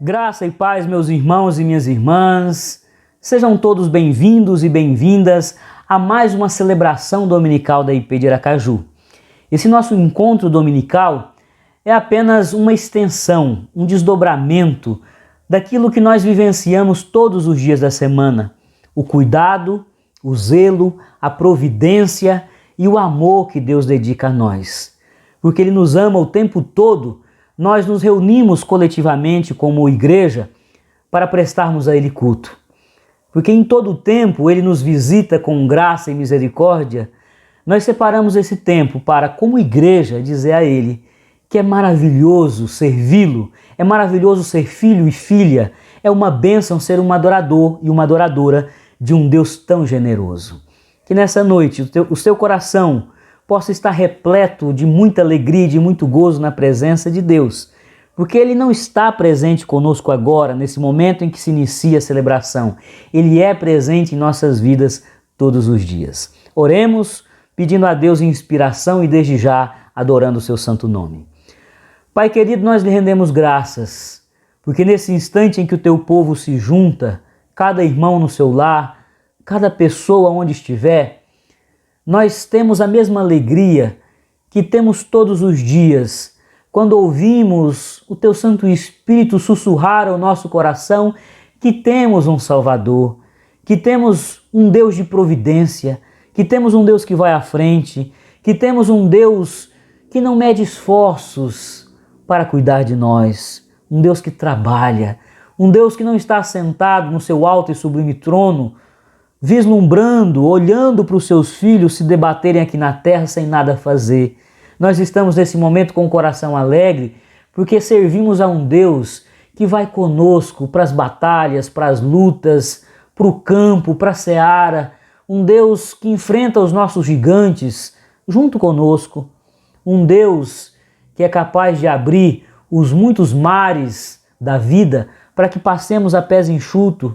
Graça e paz, meus irmãos e minhas irmãs, sejam todos bem-vindos e bem-vindas a mais uma celebração dominical da IP de Aracaju. Esse nosso encontro dominical é apenas uma extensão, um desdobramento daquilo que nós vivenciamos todos os dias da semana: o cuidado, o zelo, a providência e o amor que Deus dedica a nós. Porque Ele nos ama o tempo todo, nós nos reunimos coletivamente como igreja para prestarmos a Ele culto. Porque em todo o tempo Ele nos visita com graça e misericórdia, nós separamos esse tempo para, como igreja, dizer a Ele que é maravilhoso servi-lo, é maravilhoso ser filho e filha, é uma bênção ser um adorador e uma adoradora de um Deus tão generoso. Que nessa noite o seu coração possa estar repleto de muita alegria e de muito gozo na presença de Deus, porque Ele não está presente conosco agora, nesse momento em que se inicia a celebração. Ele é presente em nossas vidas todos os dias. Oremos pedindo a Deus inspiração e desde já adorando o seu santo nome. Pai querido, nós lhe rendemos graças, porque nesse instante em que o teu povo se junta, cada irmão no seu lar, cada pessoa onde estiver, nós temos a mesma alegria que temos todos os dias, quando ouvimos o Teu Santo Espírito sussurrar ao nosso coração que temos um Salvador, que temos um Deus de providência, que temos um Deus que vai à frente, que temos um Deus que não mede esforços para cuidar de nós, um Deus que trabalha, um Deus que não está sentado no seu alto e sublime trono, vislumbrando, olhando para os seus filhos se debaterem aqui na terra sem nada fazer. Nós estamos nesse momento com o coração alegre porque servimos a um Deus que vai conosco para as batalhas, para as lutas, para o campo, para a seara. Um Deus que enfrenta os nossos gigantes junto conosco. Um Deus que é capaz de abrir os muitos mares da vida para que passemos a pés enxutos.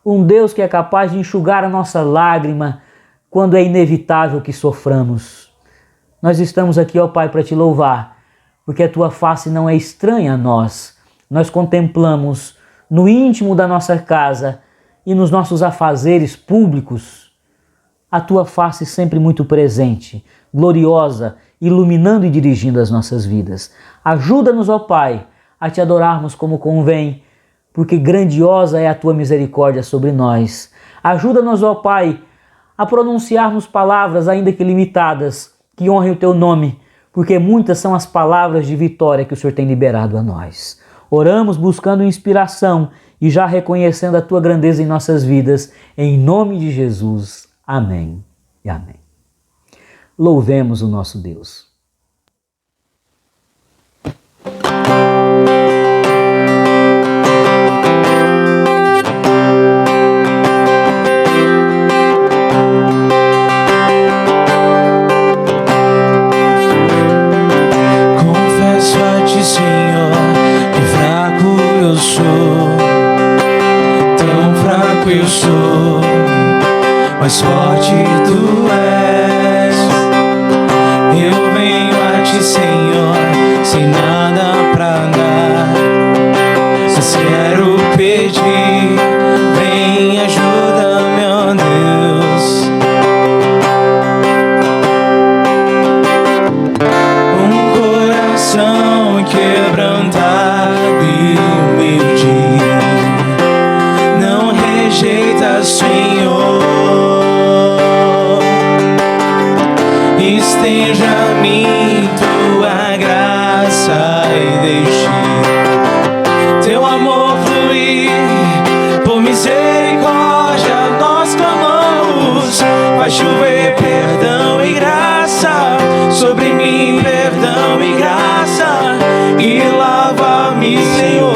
Um Deus que é capaz de enxugar a nossa lágrima quando é inevitável que soframos. Nós estamos aqui, ó Pai, para te louvar, porque a tua face não é estranha a nós. Nós contemplamos no íntimo da nossa casa e nos nossos afazeres públicos a tua face sempre muito presente, gloriosa, iluminando e dirigindo as nossas vidas. Ajuda-nos, ó Pai, a te adorarmos como convém, porque grandiosa é a tua misericórdia sobre nós. Ajuda-nos, ó Pai, a pronunciarmos palavras, ainda que limitadas, que honrem o teu nome, porque muitas são as palavras de vitória que o Senhor tem liberado a nós. Oramos buscando inspiração e já reconhecendo a tua grandeza em nossas vidas, em nome de Jesus. Amém e amém. Louvemos o nosso Deus. Eu sou, mais forte tu és. Eu venho a ti, Senhor, sem nada pra dar. Só quero pedir, vem ajuda, meu Deus. Um coração quebrantado e humilde rejeita, Senhor. Estende a mim tua graça e deixe teu amor fluir. Por misericórdia nós clamamos. Vai chover perdão e graça sobre mim, perdão e graça, e lava-me, Senhor,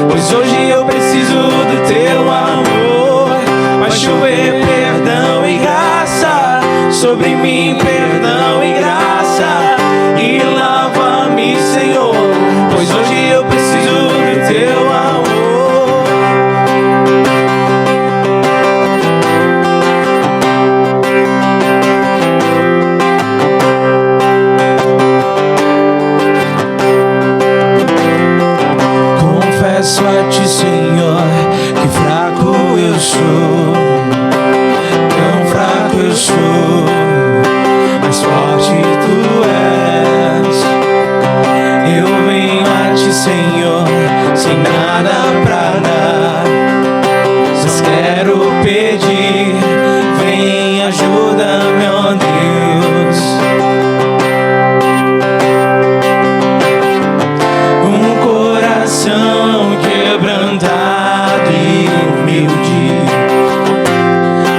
pois hoje eu preciso do teu amor. Vai chover perdão e graça sobre mim, perdão e graça, e lava-me, Senhor, pois hoje eu preciso do teu amor. Confesso a ti, Senhor, que fraco eu sou, tão fraco eu sou, mas forte tu és. Eu venho a ti, Senhor, sem nada pra dar, mas quero pedir, vem, ajuda-me, ó Deus. Um coração quebrantado e humilde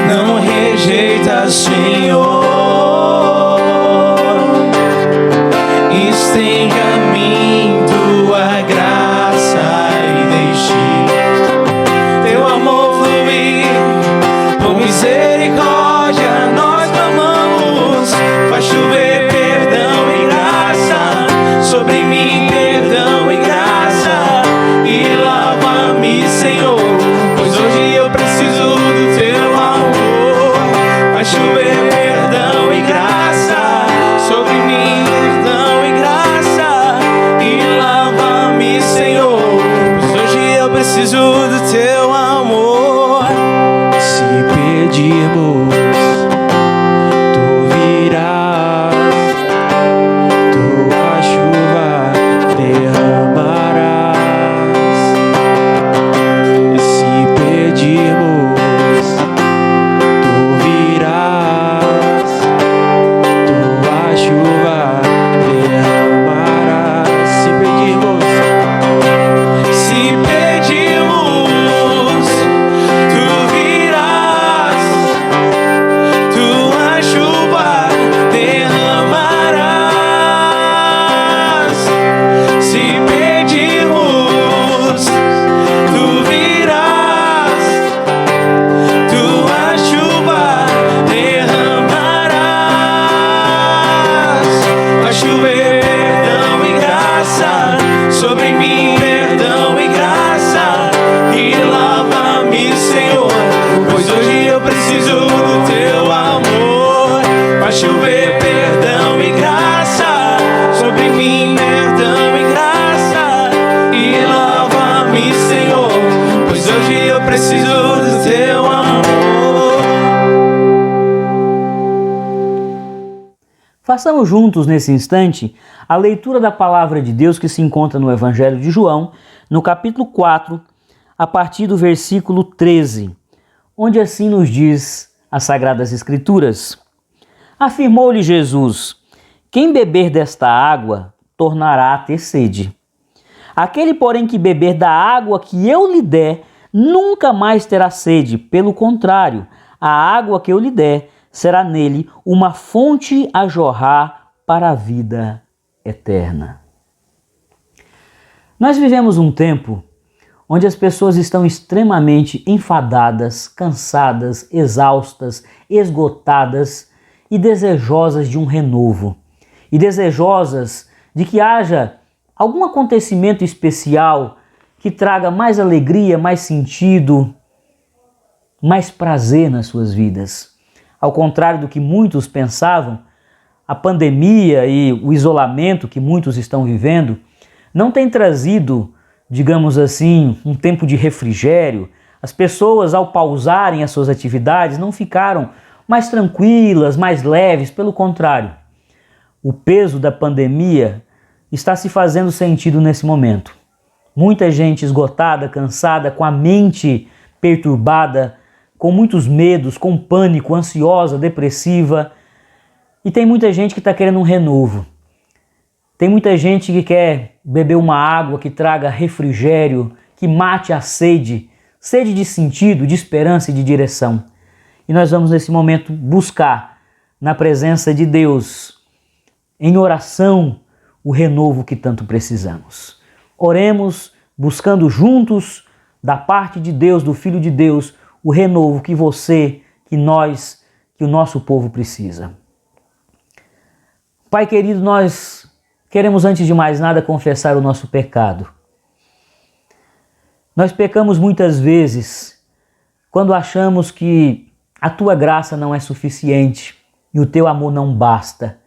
não rejeita, Senhor. Estende a mim tua graça e deixe teu amor fluir. Por misericórdia nós clamamos, faz chover perdão e graça sobre mim, perdão e graça, e lava-me, Senhor, pois hoje eu preciso do teu amor. Faz chover perdão e graça sobre mim, perdão e graça, e lava-me, Senhor, pois hoje eu preciso do teu amor. Se pedirmos, tu virás, tua chuva derramarás. Se pedirmos, tu virás, tua chuva derramarás. Se pedirmos, tu virás, tua chuva derramarás. Se pedirmos, tu virás, tua chuva derramarás. Vai chover perdão e graça sobre mim, perdão e graça, e lava-me, Senhor, pois hoje eu preciso do teu amor. Vai chover perdão e graça sobre mim, perdão e graça, e lava-me, Senhor, pois hoje eu preciso do teu amor. Façamos juntos nesse instante a leitura da palavra de Deus que se encontra no Evangelho de João, no capítulo 4, a partir do versículo 13, onde assim nos diz as Sagradas Escrituras. Afirmou-lhe Jesus: quem beber desta água tornará a ter sede. Aquele, porém, que beber da água que eu lhe der, nunca mais terá sede. Pelo contrário, a água que eu lhe der será nele uma fonte a jorrar para a vida eterna. Nós vivemos um tempo onde as pessoas estão extremamente enfadadas, cansadas, exaustas, esgotadas e desejosas de um renovo, e desejosas de que haja algum acontecimento especial que traga mais alegria, mais sentido, mais prazer nas suas vidas. Ao contrário do que muitos pensavam, a pandemia e o isolamento que muitos estão vivendo não tem trazido, digamos assim, um tempo de refrigério. As pessoas, ao pausarem as suas atividades, não ficaram mais tranquilas, mais leves, pelo contrário. O peso da pandemia está se fazendo sentido nesse momento. Muita gente esgotada, cansada, com a mente perturbada, com muitos medos, com pânico, ansiosa, depressiva. E tem muita gente que está querendo um renovo. Tem muita gente que quer beber uma água que traga refrigério, que mate a sede, sede de sentido, de esperança e de direção. E nós vamos nesse momento buscar na presença de Deus, em oração, o renovo que tanto precisamos. Oremos buscando juntos, da parte de Deus, do Filho de Deus, o renovo que você, que nós, que o nosso povo precisa. Pai querido, nós queremos antes de mais nada confessar o nosso pecado. Nós pecamos muitas vezes quando achamos que a tua graça não é suficiente e o teu amor não basta.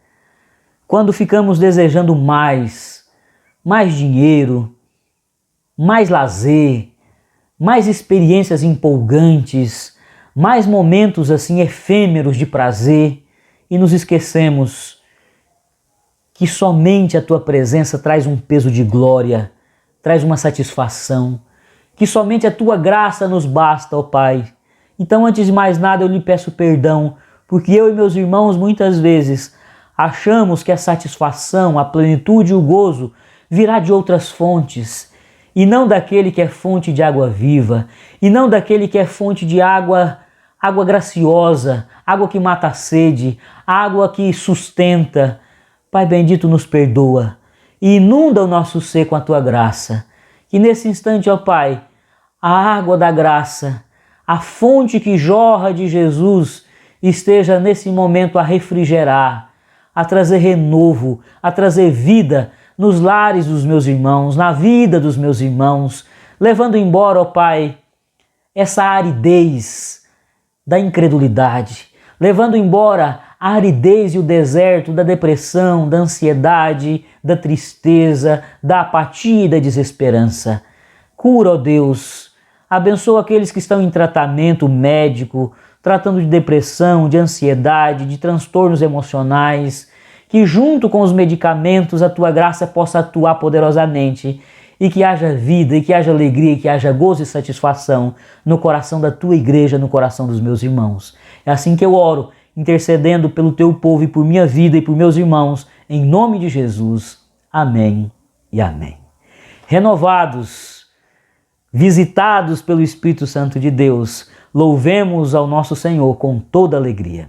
Quando ficamos desejando mais dinheiro, mais lazer, mais experiências empolgantes, mais momentos assim efêmeros de prazer, e nos esquecemos que somente a Tua presença traz um peso de glória, traz uma satisfação, que somente a Tua graça nos basta, ó Pai. Então, antes de mais nada, eu lhe peço perdão, porque eu e meus irmãos muitas vezes achamos que a satisfação, a plenitude e o gozo virá de outras fontes, e não daquele que é fonte de água viva, e não daquele que é fonte de água graciosa, água que mata a sede, água que sustenta. Pai bendito, nos perdoa e inunda o nosso ser com a Tua graça. Que nesse instante, ó Pai, a água da graça, a fonte que jorra de Jesus, esteja nesse momento a refrigerar, a trazer renovo, a trazer vida nos lares dos meus irmãos, na vida dos meus irmãos, levando embora, ó Pai, essa aridez da incredulidade, levando embora a aridez e o deserto da depressão, da ansiedade, da tristeza, da apatia e da desesperança. Cura, ó Deus, abençoa aqueles que estão em tratamento médico, tratando de depressão, de ansiedade, de transtornos emocionais, que junto com os medicamentos a Tua graça possa atuar poderosamente e que haja vida, e que haja alegria, e que haja gozo e satisfação no coração da Tua igreja, no coração dos meus irmãos. É assim que eu oro, intercedendo pelo Teu povo e por minha vida e por meus irmãos, em nome de Jesus. Amém e amém. Renovados, visitados pelo Espírito Santo de Deus, louvemos ao nosso Senhor com toda alegria.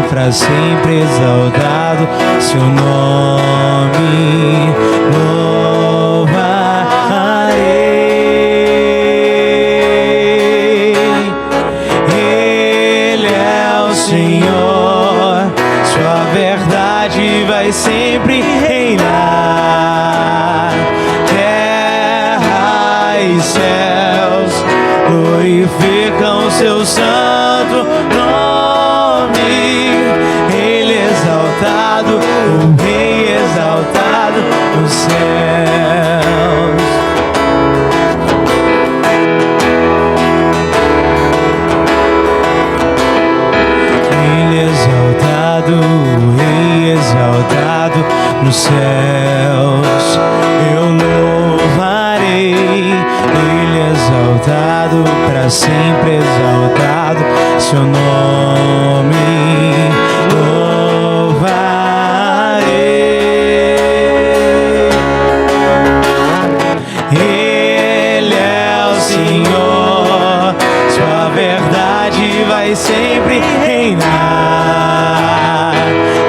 Para sempre exaltado, seu nome louvarei. Ele é o Senhor, sua verdade vai sempre reinar. Terra e céus glorificam seu santo nome. O Rei exaltado nos céus. Ele exaltado, o Rei exaltado nos céus. Eu louvarei, Ele exaltado, para sempre exaltado, seu nome. Vai sempre reinar.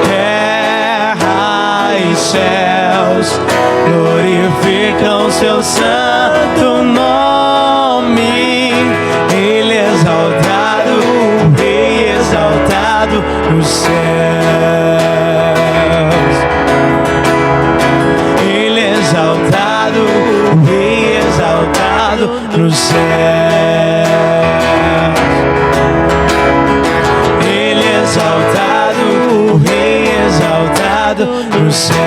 Terra e céus glorificam seu santo nome. Ele é exaltado, o Rei exaltado nos céus. Ele é exaltado, o Rei exaltado nos céus. Nos céus.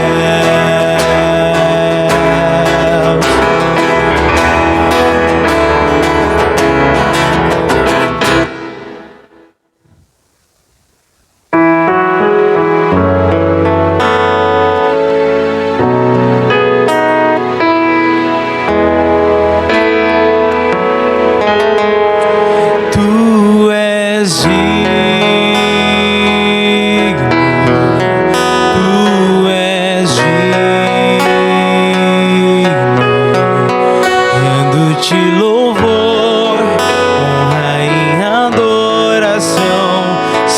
Tu és digno.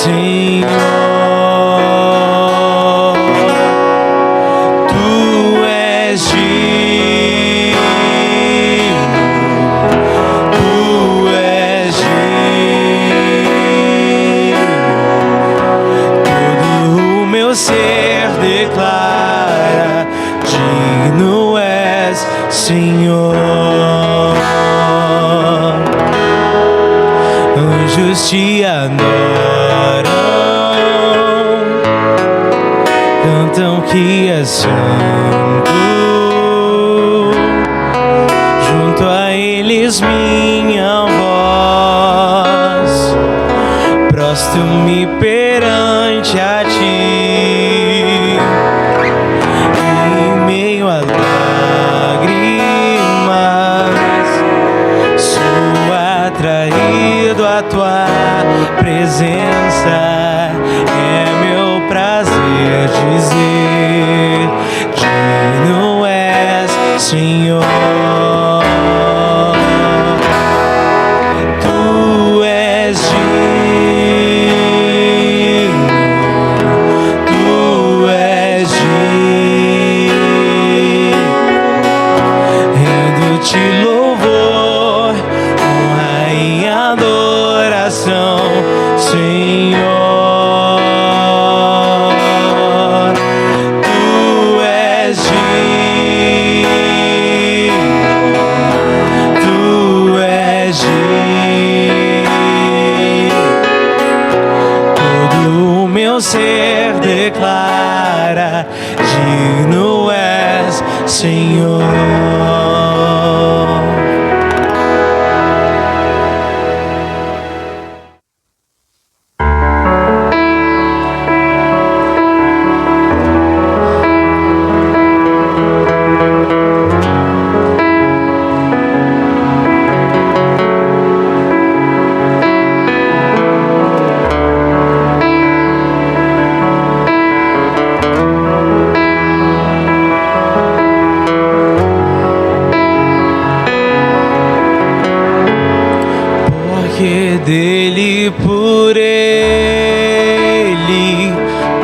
Senhor. Tu és digno, tu és digno. Todo o meu ser declara: digno és, Senhor. Anjos te adoram, cantam que és santo. Junto a eles minha voz, prostro-me perante a ti. Em meio a lágrimas, sou atraído à tua presença. É meu prazer dizer: digno és, Senhor. Tu és digno, tu és digno. Rendo-te louvor, honra e adoração, Senhor. Tu és digno, tu és digno. Todo o meu ser declara: digno és, Senhor. Porque dele, por ele,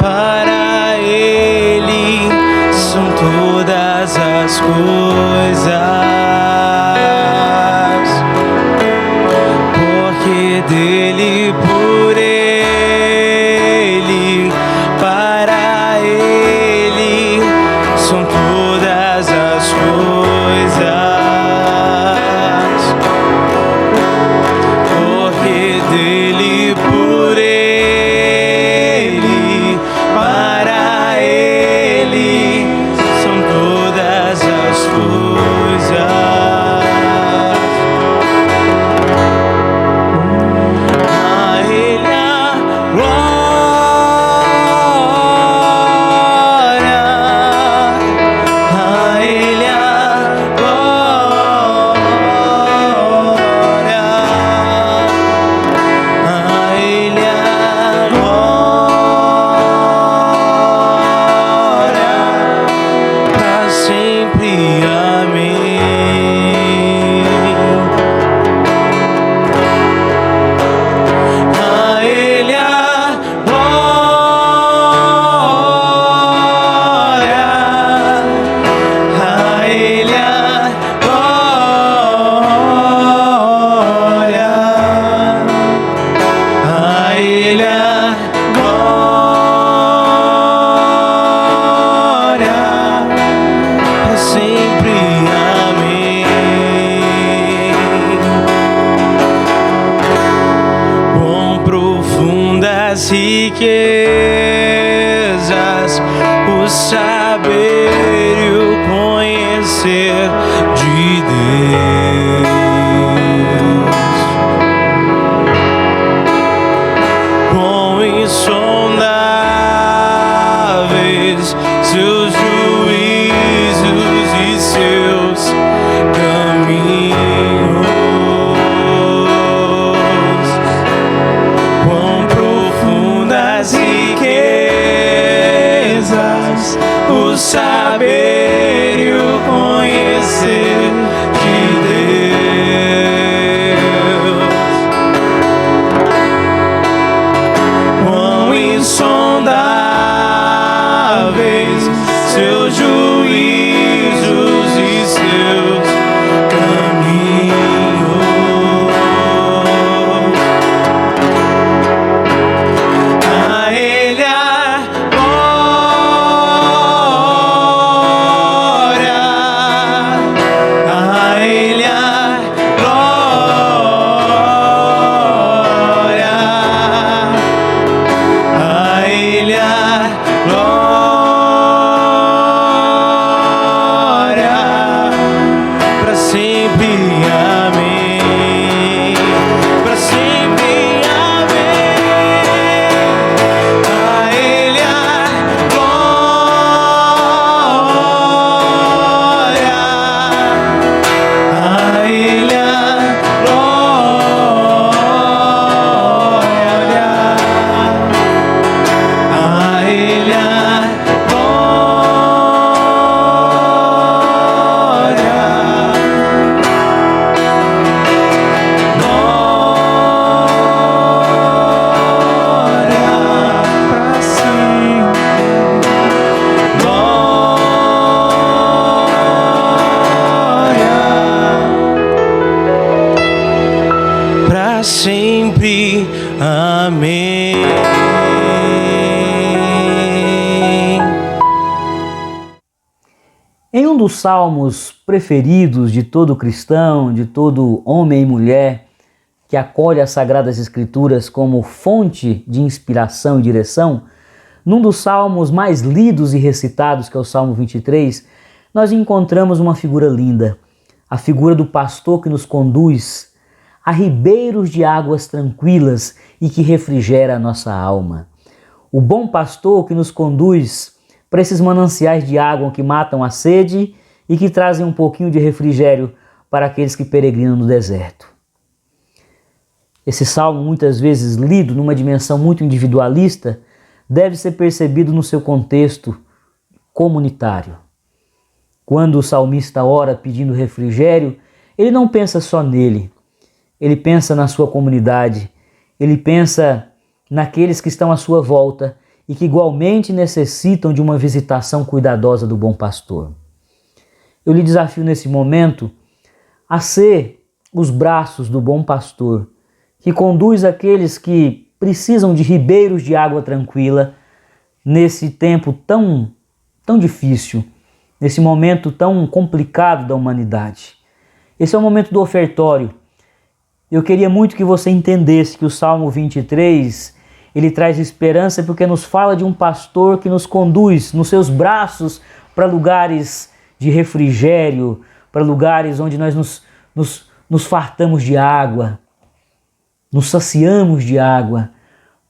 para ele são todas as coisas. Porque dele, por ele, para ele são todas as coisas. Porque dele, por ele, para ele são todas as coisas. A ele a glória, a ele a glória. A ele a glória, pra sempre, amém. A ele a glória, a ele a glória. A ele a glória, pra sempre, amém. Quão profundas riquezas o saber e o conhecer de Deus. Quão insondáveis seus juízos e seus caminhos. Quão profundas riquezas o saber e o conhecer de Deus. sempre. Amém. Em um dos salmos preferidos de todo cristão, de todo homem e mulher que acolhe as Sagradas Escrituras como fonte de inspiração e direção, num dos salmos mais lidos e recitados, que é o Salmo 23, nós encontramos uma figura linda, a figura do pastor que nos conduz a ribeiros de águas tranquilas e que refrigera a nossa alma. O bom pastor que nos conduz para esses mananciais de água que matam a sede e que trazem um pouquinho de refrigério para aqueles que peregrinam no deserto. Esse salmo, muitas vezes lido numa dimensão muito individualista, deve ser percebido no seu contexto comunitário. Quando o salmista ora pedindo refrigério, ele não pensa só nele, ele pensa na sua comunidade, ele pensa naqueles que estão à sua volta e que igualmente necessitam de uma visitação cuidadosa do bom pastor. Eu lhe desafio nesse momento a ser os braços do bom pastor, que conduz aqueles que precisam de ribeiros de água tranquila nesse tempo tão difícil, nesse momento tão complicado da humanidade. Esse é o momento do ofertório. Eu queria muito que você entendesse que o Salmo 23, ele traz esperança porque nos fala de um pastor que nos conduz nos seus braços para lugares de refrigério, para lugares onde nós nos fartamos de água, nos saciamos de água.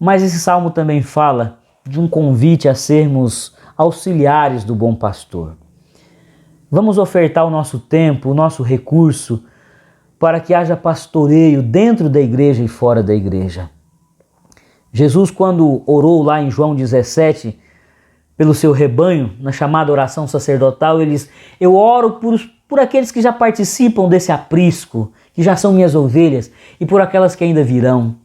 Mas esse salmo também fala de um convite a sermos auxiliares do bom pastor. Vamos ofertar o nosso tempo, o nosso recurso, para que haja pastoreio dentro da igreja e fora da igreja. Jesus, quando orou lá em João 17, pelo seu rebanho, na chamada oração sacerdotal, ele diz: eu oro por aqueles que já participam desse aprisco, que já são minhas ovelhas, e por aquelas que ainda virão.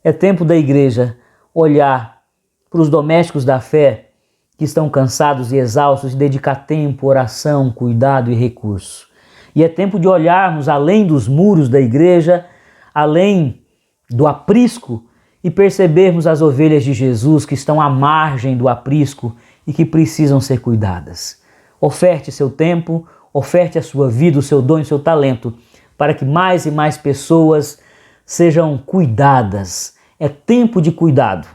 É tempo da igreja olhar para os domésticos da fé que estão cansados e exaustos e dedicar tempo, oração, cuidado e recurso. E é tempo de olharmos além dos muros da igreja, além do aprisco, e percebermos as ovelhas de Jesus que estão à margem do aprisco e que precisam ser cuidadas. Oferte seu tempo, oferte a sua vida, o seu dom e o seu talento, para que mais e mais pessoas sejam cuidadas. É tempo de cuidado,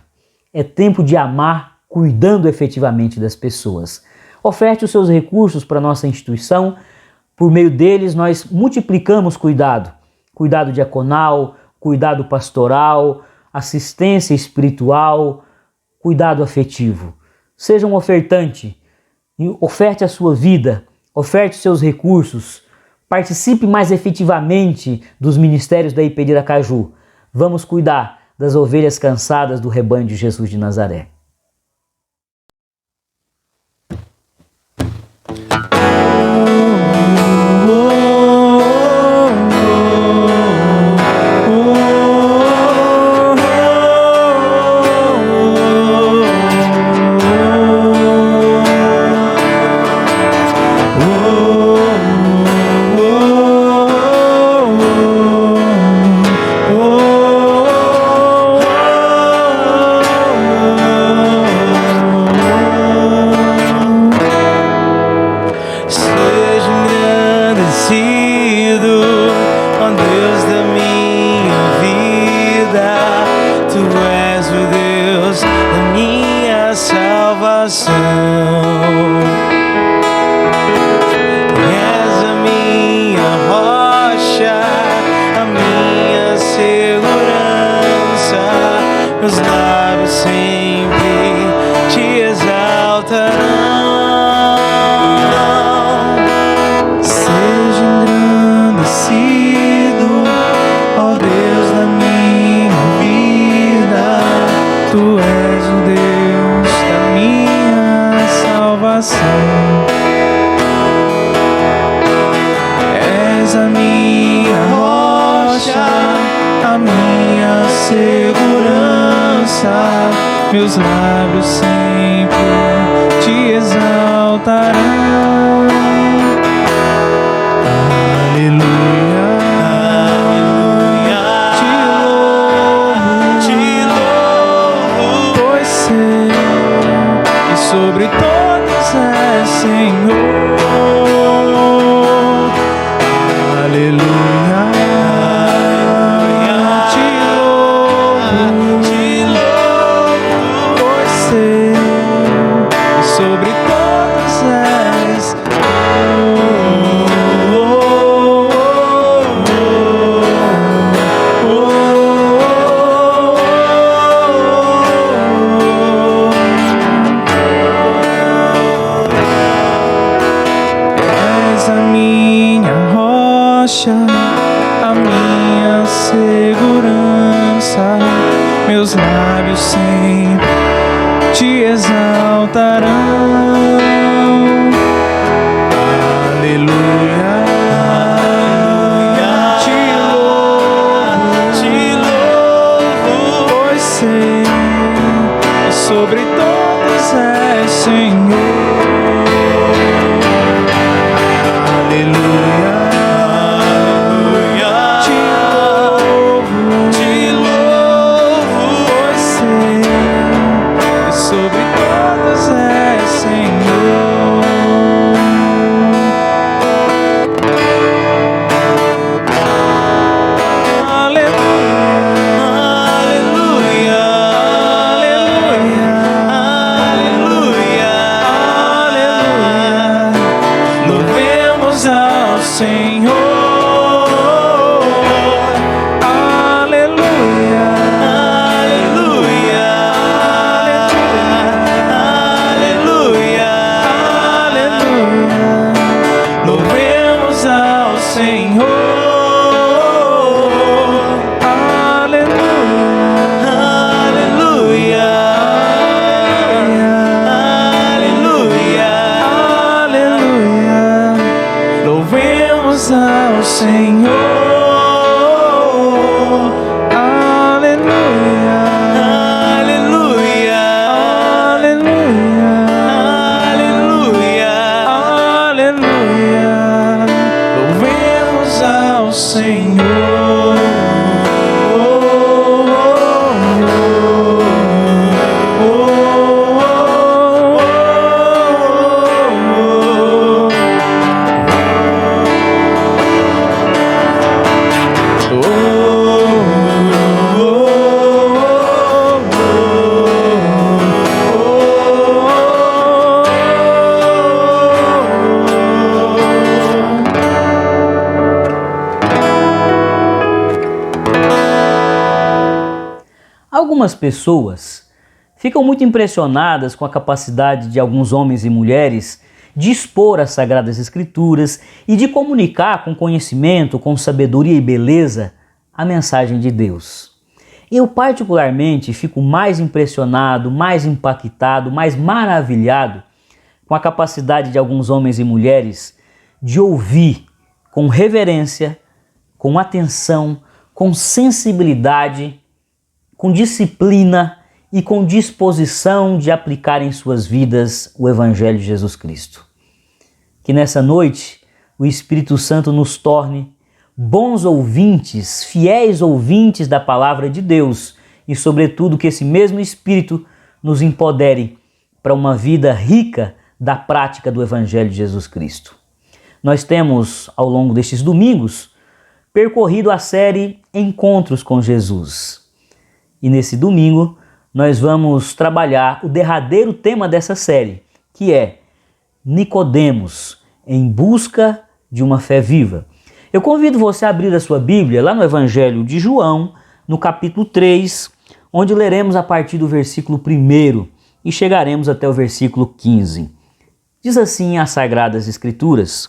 é tempo de amar, cuidando efetivamente das pessoas. Oferte os seus recursos para a nossa instituição. Por meio deles nós multiplicamos cuidado, cuidado diaconal, cuidado pastoral, assistência espiritual, cuidado afetivo. Seja um ofertante, oferte a sua vida, oferte os seus recursos, participe mais efetivamente dos ministérios da IP de Aracaju. Vamos cuidar das ovelhas cansadas do rebanho de Jesus de Nazaré. Meus lábios sempre te exaltarão. Seja engrandecido, ó Deus da minha vida. Tu és o Deus da minha salvação. És a minha rocha, a minha segurança. Meus lábios sempre te exaltarão. Aleluia, aleluia, te sobre todos és Senhor. Aleluia, te louvo, pois sei que sobre todos és és a minha rocha, a minha segurança, meus lábios sempre te exaltarão. Aleluia, te louvo, pois sei que sobre todos és Senhor. Aleluia, te louvo, pois sei que sobre todos és Senhor. Aleluia, aleluia, aleluia, aleluia. Louvemos ao Senhor. Aleluia, aleluia, aleluia, aleluia. Louvemos ao Senhor. Aleluia, aleluia, aleluia, aleluia. Louvemos ao Senhor. Aleluia, aleluia, aleluia, aleluia, aleluia. Louvemos ao Senhor. Algumas pessoas ficam muito impressionadas com a capacidade de alguns homens e mulheres de expor as Sagradas Escrituras e de comunicar com conhecimento, com sabedoria e beleza a mensagem de Deus. Eu particularmente fico mais impressionado, mais impactado, mais maravilhado com a capacidade de alguns homens e mulheres de ouvir com reverência, com atenção, com sensibilidade, com disciplina e com disposição de aplicar em suas vidas o Evangelho de Jesus Cristo. Que nessa noite o Espírito Santo nos torne bons ouvintes, fiéis ouvintes da Palavra de Deus e, sobretudo, que esse mesmo Espírito nos empodere para uma vida rica da prática do Evangelho de Jesus Cristo. Nós temos, ao longo destes domingos, percorrido a série Encontros com Jesus. E nesse domingo nós vamos trabalhar o derradeiro tema dessa série, que é Nicodemos, em busca de uma fé viva. Eu convido você a abrir a sua Bíblia lá no Evangelho de João, no capítulo 3, onde leremos a partir do versículo 1 e chegaremos até o versículo 15. Diz assim as Sagradas Escrituras: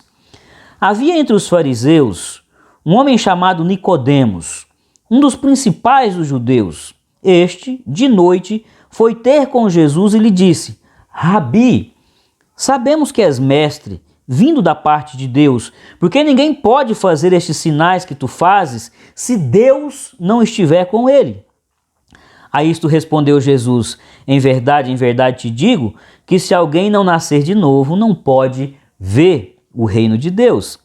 Havia entre os fariseus um homem chamado Nicodemos, um dos principais dos judeus. Este, de noite, foi ter com Jesus e lhe disse: Rabi, sabemos que és mestre, vindo da parte de Deus, porque ninguém pode fazer estes sinais que tu fazes se Deus não estiver com ele. A isto respondeu Jesus: em verdade te digo, que se alguém não nascer de novo, não pode ver o reino de Deus.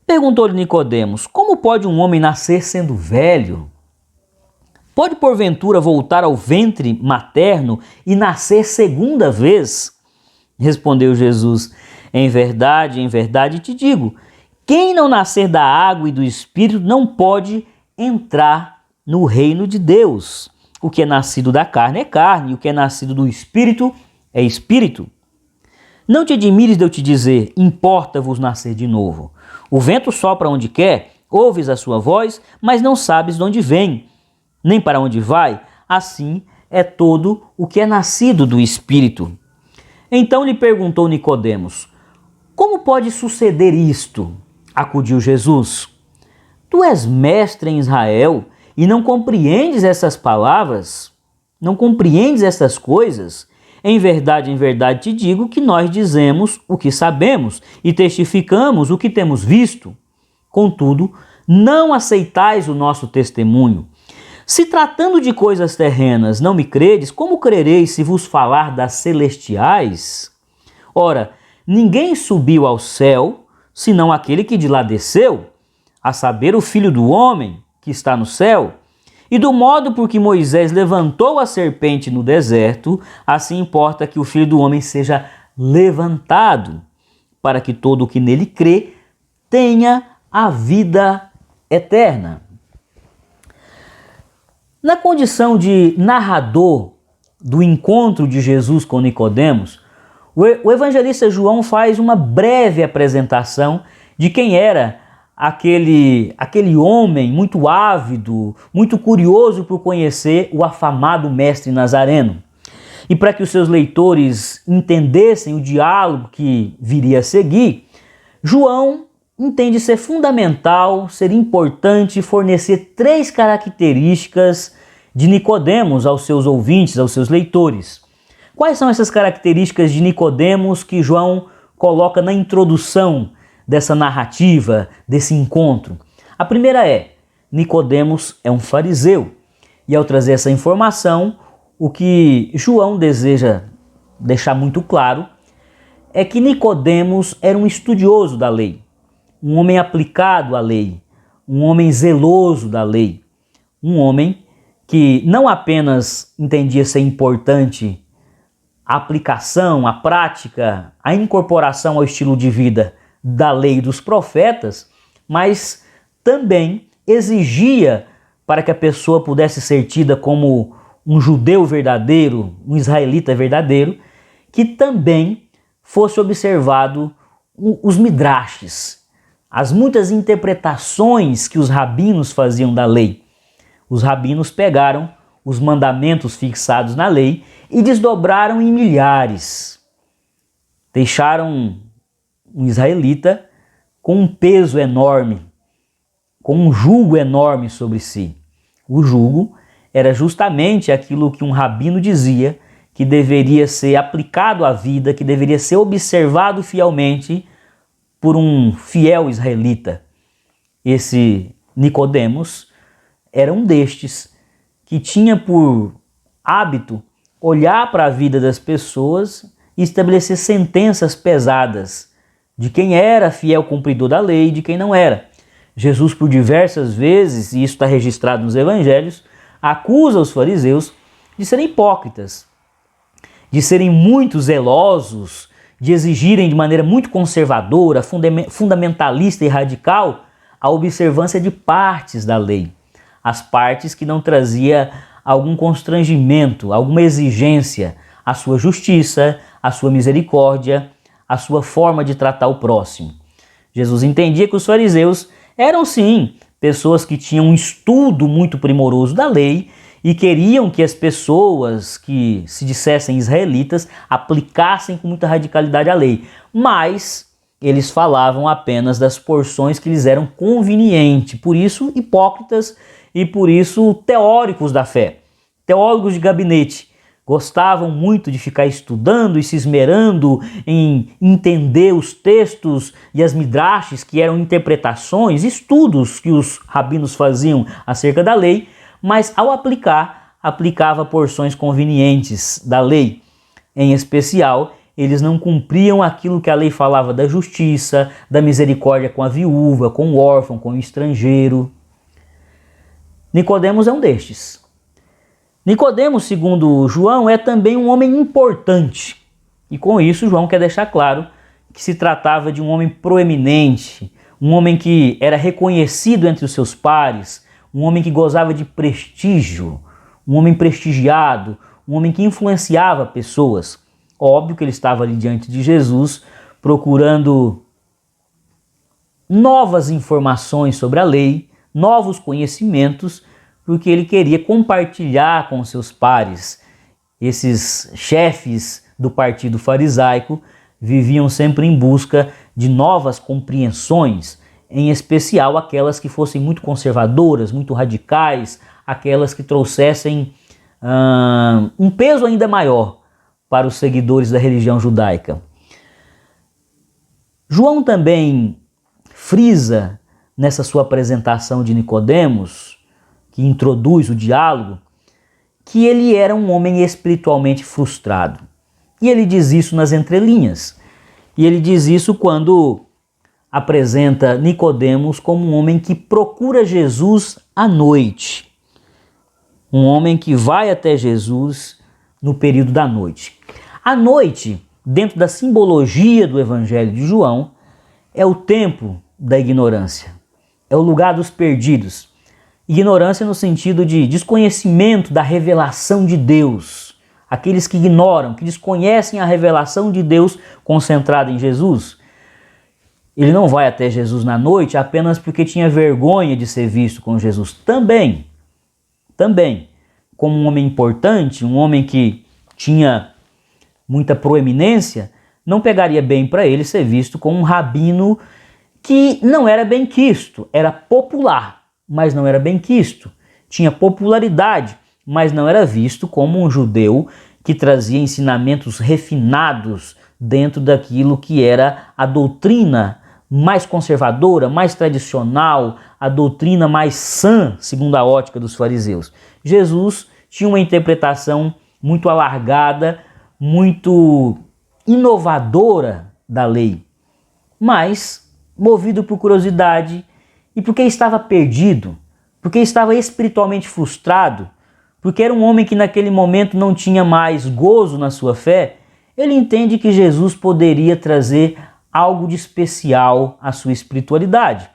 Perguntou-lhe Nicodemos: como pode um homem nascer sendo velho? Pode porventura voltar ao ventre materno e nascer segunda vez? Respondeu Jesus: em verdade te digo, quem não nascer da água e do Espírito não pode entrar no reino de Deus. O que é nascido da carne é carne, e o que é nascido do Espírito é Espírito. Não te admires de eu te dizer, importa-vos nascer de novo. O vento sopra onde quer, ouves a sua voz, mas não sabes de onde vem, nem para onde vai. Assim é todo o que é nascido do Espírito. Então lhe perguntou Nicodemos: como pode suceder isto? Acudiu Jesus: tu és mestre em Israel e não compreendes essas palavras? Não compreendes essas coisas? Em verdade te digo que nós dizemos o que sabemos e testificamos o que temos visto. Contudo, não aceitais o nosso testemunho. Se tratando de coisas terrenas não me credes, como crereis se vos falar das celestiais? Ora, ninguém subiu ao céu, senão aquele que de lá desceu, a saber, o Filho do Homem que está no céu. E do modo por que Moisés levantou a serpente no deserto, assim importa que o Filho do Homem seja levantado, para que todo o que nele crê tenha a vida eterna. Na condição de narrador do encontro de Jesus com Nicodemos, o evangelista João faz uma breve apresentação de quem era aquele homem muito ávido, muito curioso por conhecer o afamado mestre nazareno. E para que os seus leitores entendessem o diálogo que viria a seguir, João entende ser fundamental, ser importante fornecer 3 características de Nicodemos aos seus ouvintes, aos seus leitores. Quais são essas características de Nicodemos que João coloca na introdução dessa narrativa, desse encontro? A primeira é: Nicodemos é um fariseu. E ao trazer essa informação, o que João deseja deixar muito claro é que Nicodemos era um estudioso da lei, um homem aplicado à lei, um homem zeloso da lei, um homem que não apenas entendia ser importante a aplicação, a prática, a incorporação ao estilo de vida da lei dos profetas, mas também exigia, para que a pessoa pudesse ser tida como um judeu verdadeiro, um israelita verdadeiro, que também fosse observado os midrashes, as muitas interpretações que os rabinos faziam da lei. Os rabinos pegaram os mandamentos fixados na lei e desdobraram em milhares. Deixaram um israelita com um peso enorme, com um jugo enorme sobre si. O jugo era justamente aquilo que um rabino dizia que deveria ser aplicado à vida, que deveria ser observado fielmente por um fiel israelita. Esse Nicodemos era um destes que tinha por hábito olhar para a vida das pessoas e estabelecer sentenças pesadas de quem era fiel cumpridor da lei e de quem não era. Jesus, por diversas vezes, e isso está registrado nos evangelhos, acusa os fariseus de serem hipócritas, de serem muito zelosos, de exigirem de maneira muito conservadora, fundamentalista e radical a observância de partes da lei. As partes que não trazia algum constrangimento, alguma exigência à sua justiça, à sua misericórdia, à sua forma de tratar o próximo. Jesus entendia que os fariseus eram sim pessoas que tinham um estudo muito primoroso da lei e queriam que as pessoas que se dissessem israelitas aplicassem com muita radicalidade a lei, mas eles falavam apenas das porções que lhes eram convenientes, por isso hipócritas e por isso teóricos da fé, teólogos de gabinete. Gostavam muito de ficar estudando e se esmerando em entender os textos e as midrashes, que eram interpretações, estudos que os rabinos faziam acerca da lei, mas ao aplicava porções convenientes da lei. Em especial, eles não cumpriam aquilo que a lei falava da justiça, da misericórdia com a viúva, com o órfão, com o estrangeiro. Nicodemos é um destes. Nicodemos, segundo João, é também um homem importante. E com isso, João quer deixar claro que se tratava de um homem proeminente, um homem que era reconhecido entre os seus pares, um homem que gozava de prestígio, um homem prestigiado, um homem que influenciava pessoas. Óbvio que ele estava ali diante de Jesus, procurando novas informações sobre a lei, novos conhecimentos, porque ele queria compartilhar com seus pares. Esses chefes do partido farisaico viviam sempre em busca de novas compreensões, em especial aquelas que fossem muito conservadoras, muito radicais, aquelas que trouxessem um peso ainda maior para os seguidores da religião judaica. João também frisa nessa sua apresentação de Nicodemos, que introduz o diálogo, que ele era um homem espiritualmente frustrado. E ele diz isso nas entrelinhas. E ele diz isso quando apresenta Nicodemos como um homem que procura Jesus à noite. Um homem que vai até Jesus no período da noite. A noite, dentro da simbologia do Evangelho de João, é o tempo da ignorância. É o lugar dos perdidos. Ignorância no sentido de desconhecimento da revelação de Deus. Aqueles que ignoram, que desconhecem a revelação de Deus concentrada em Jesus. Ele não vai até Jesus na noite apenas porque tinha vergonha de ser visto com Jesus. Também, como um homem importante, um homem que tinha muita proeminência, não pegaria bem para ele ser visto como um rabino que não era bem quisto, era popular, mas não era bem quisto. Tinha popularidade, mas não era visto como um judeu que trazia ensinamentos refinados dentro daquilo que era a doutrina mais conservadora, mais tradicional, a doutrina mais sã, segundo a ótica dos fariseus. Jesus tinha uma interpretação muito alargada, muito inovadora da lei, mas movido por curiosidade e porque estava perdido, porque estava espiritualmente frustrado, porque era um homem que naquele momento não tinha mais gozo na sua fé, ele entende que Jesus poderia trazer algo de especial à sua espiritualidade.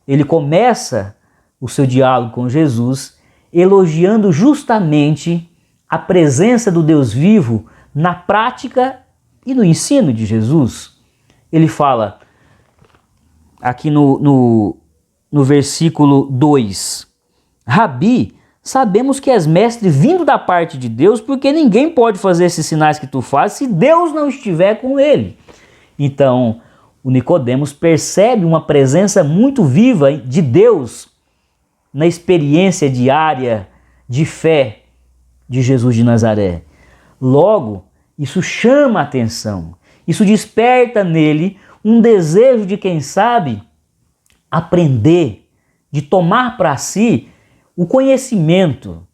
Ele começa o seu diálogo com Jesus elogiando justamente a presença do Deus vivo na prática e no ensino de Jesus. Ele fala aqui no versículo 2: Rabi, sabemos que és mestre vindo da parte de Deus, porque ninguém pode fazer esses sinais que tu fazes se Deus não estiver com ele. Então, o Nicodemos percebe uma presença muito viva de Deus na experiência diária de fé de Jesus de Nazaré. Logo, isso chama a atenção, isso desperta nele um desejo de, quem sabe, aprender, de tomar para si o conhecimento,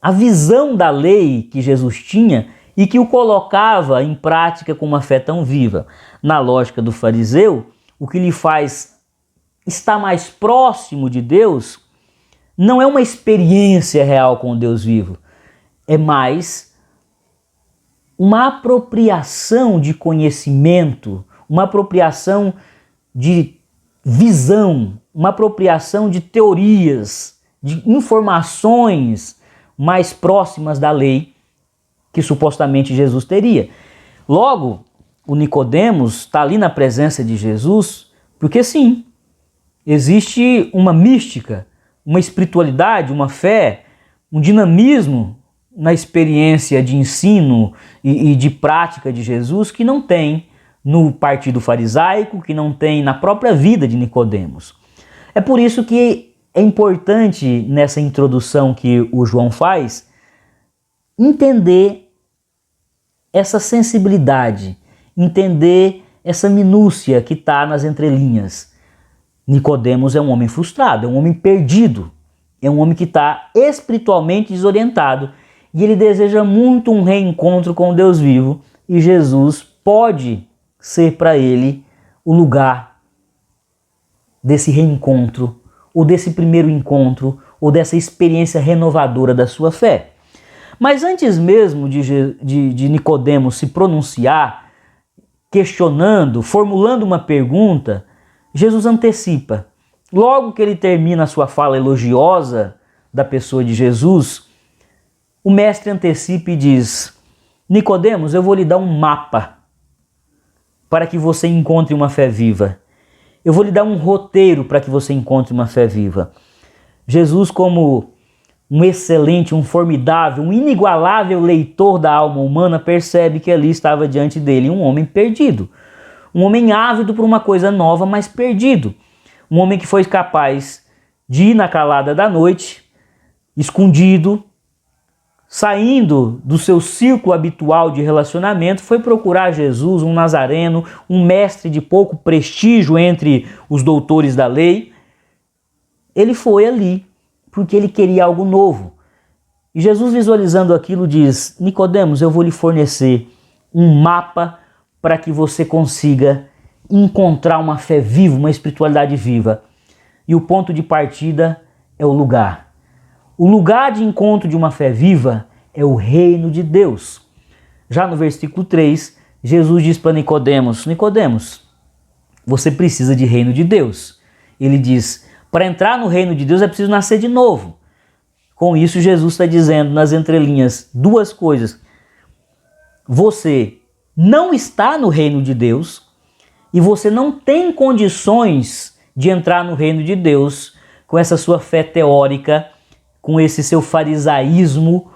a visão da lei que Jesus tinha e que o colocava em prática com uma fé tão viva. Na lógica do fariseu, o que lhe faz estar mais próximo de Deus não é uma experiência real com o Deus vivo, é mais uma apropriação de conhecimento, uma apropriação de visão, uma apropriação de teorias, de informações mais próximas da lei que supostamente Jesus teria. Logo, o Nicodemos está ali na presença de Jesus porque sim, existe uma mística, uma espiritualidade, uma fé, um dinamismo na experiência de ensino e de prática de Jesus que não tem no partido farisaico, que não tem na própria vida de Nicodemos. É por isso que é importante, nessa introdução que o João faz, entender essa sensibilidade, entender essa minúcia que está nas entrelinhas. Nicodemos é um homem frustrado, é um homem perdido, é um homem que está espiritualmente desorientado e ele deseja muito um reencontro com o Deus vivo e Jesus pode ser para ele o lugar desse reencontro, ou desse primeiro encontro, ou dessa experiência renovadora da sua fé. Mas antes mesmo de Nicodemos se pronunciar, questionando, formulando uma pergunta, Jesus antecipa. Logo que ele termina a sua fala elogiosa da pessoa de Jesus, o mestre antecipa e diz: Nicodemos, eu vou lhe dar um mapa para que você encontre uma fé viva. Eu vou lhe dar um roteiro para que você encontre uma fé viva. Jesus, como um excelente, um formidável, um inigualável leitor da alma humana, percebe que ali estava diante dele um homem perdido. Um homem ávido por uma coisa nova, mas perdido. Um homem que foi capaz de ir na calada da noite, escondido, saindo do seu círculo habitual de relacionamento, foi procurar Jesus, um nazareno, um mestre de pouco prestígio entre os doutores da lei. Ele foi ali porque ele queria algo novo. E Jesus, visualizando aquilo, diz: Nicodemos, eu vou lhe fornecer um mapa para que você consiga encontrar uma fé viva, uma espiritualidade viva. E o ponto de partida é o lugar. O lugar de encontro de uma fé viva é o reino de Deus. Já no versículo 3, Jesus diz para Nicodemos: Nicodemos, você precisa de reino de Deus. Ele diz: para entrar no reino de Deus é preciso nascer de novo. Com isso, Jesus está dizendo nas entrelinhas duas coisas. Você não está no reino de Deus e você não tem condições de entrar no reino de Deus com essa sua fé teórica, com esse seu farisaísmo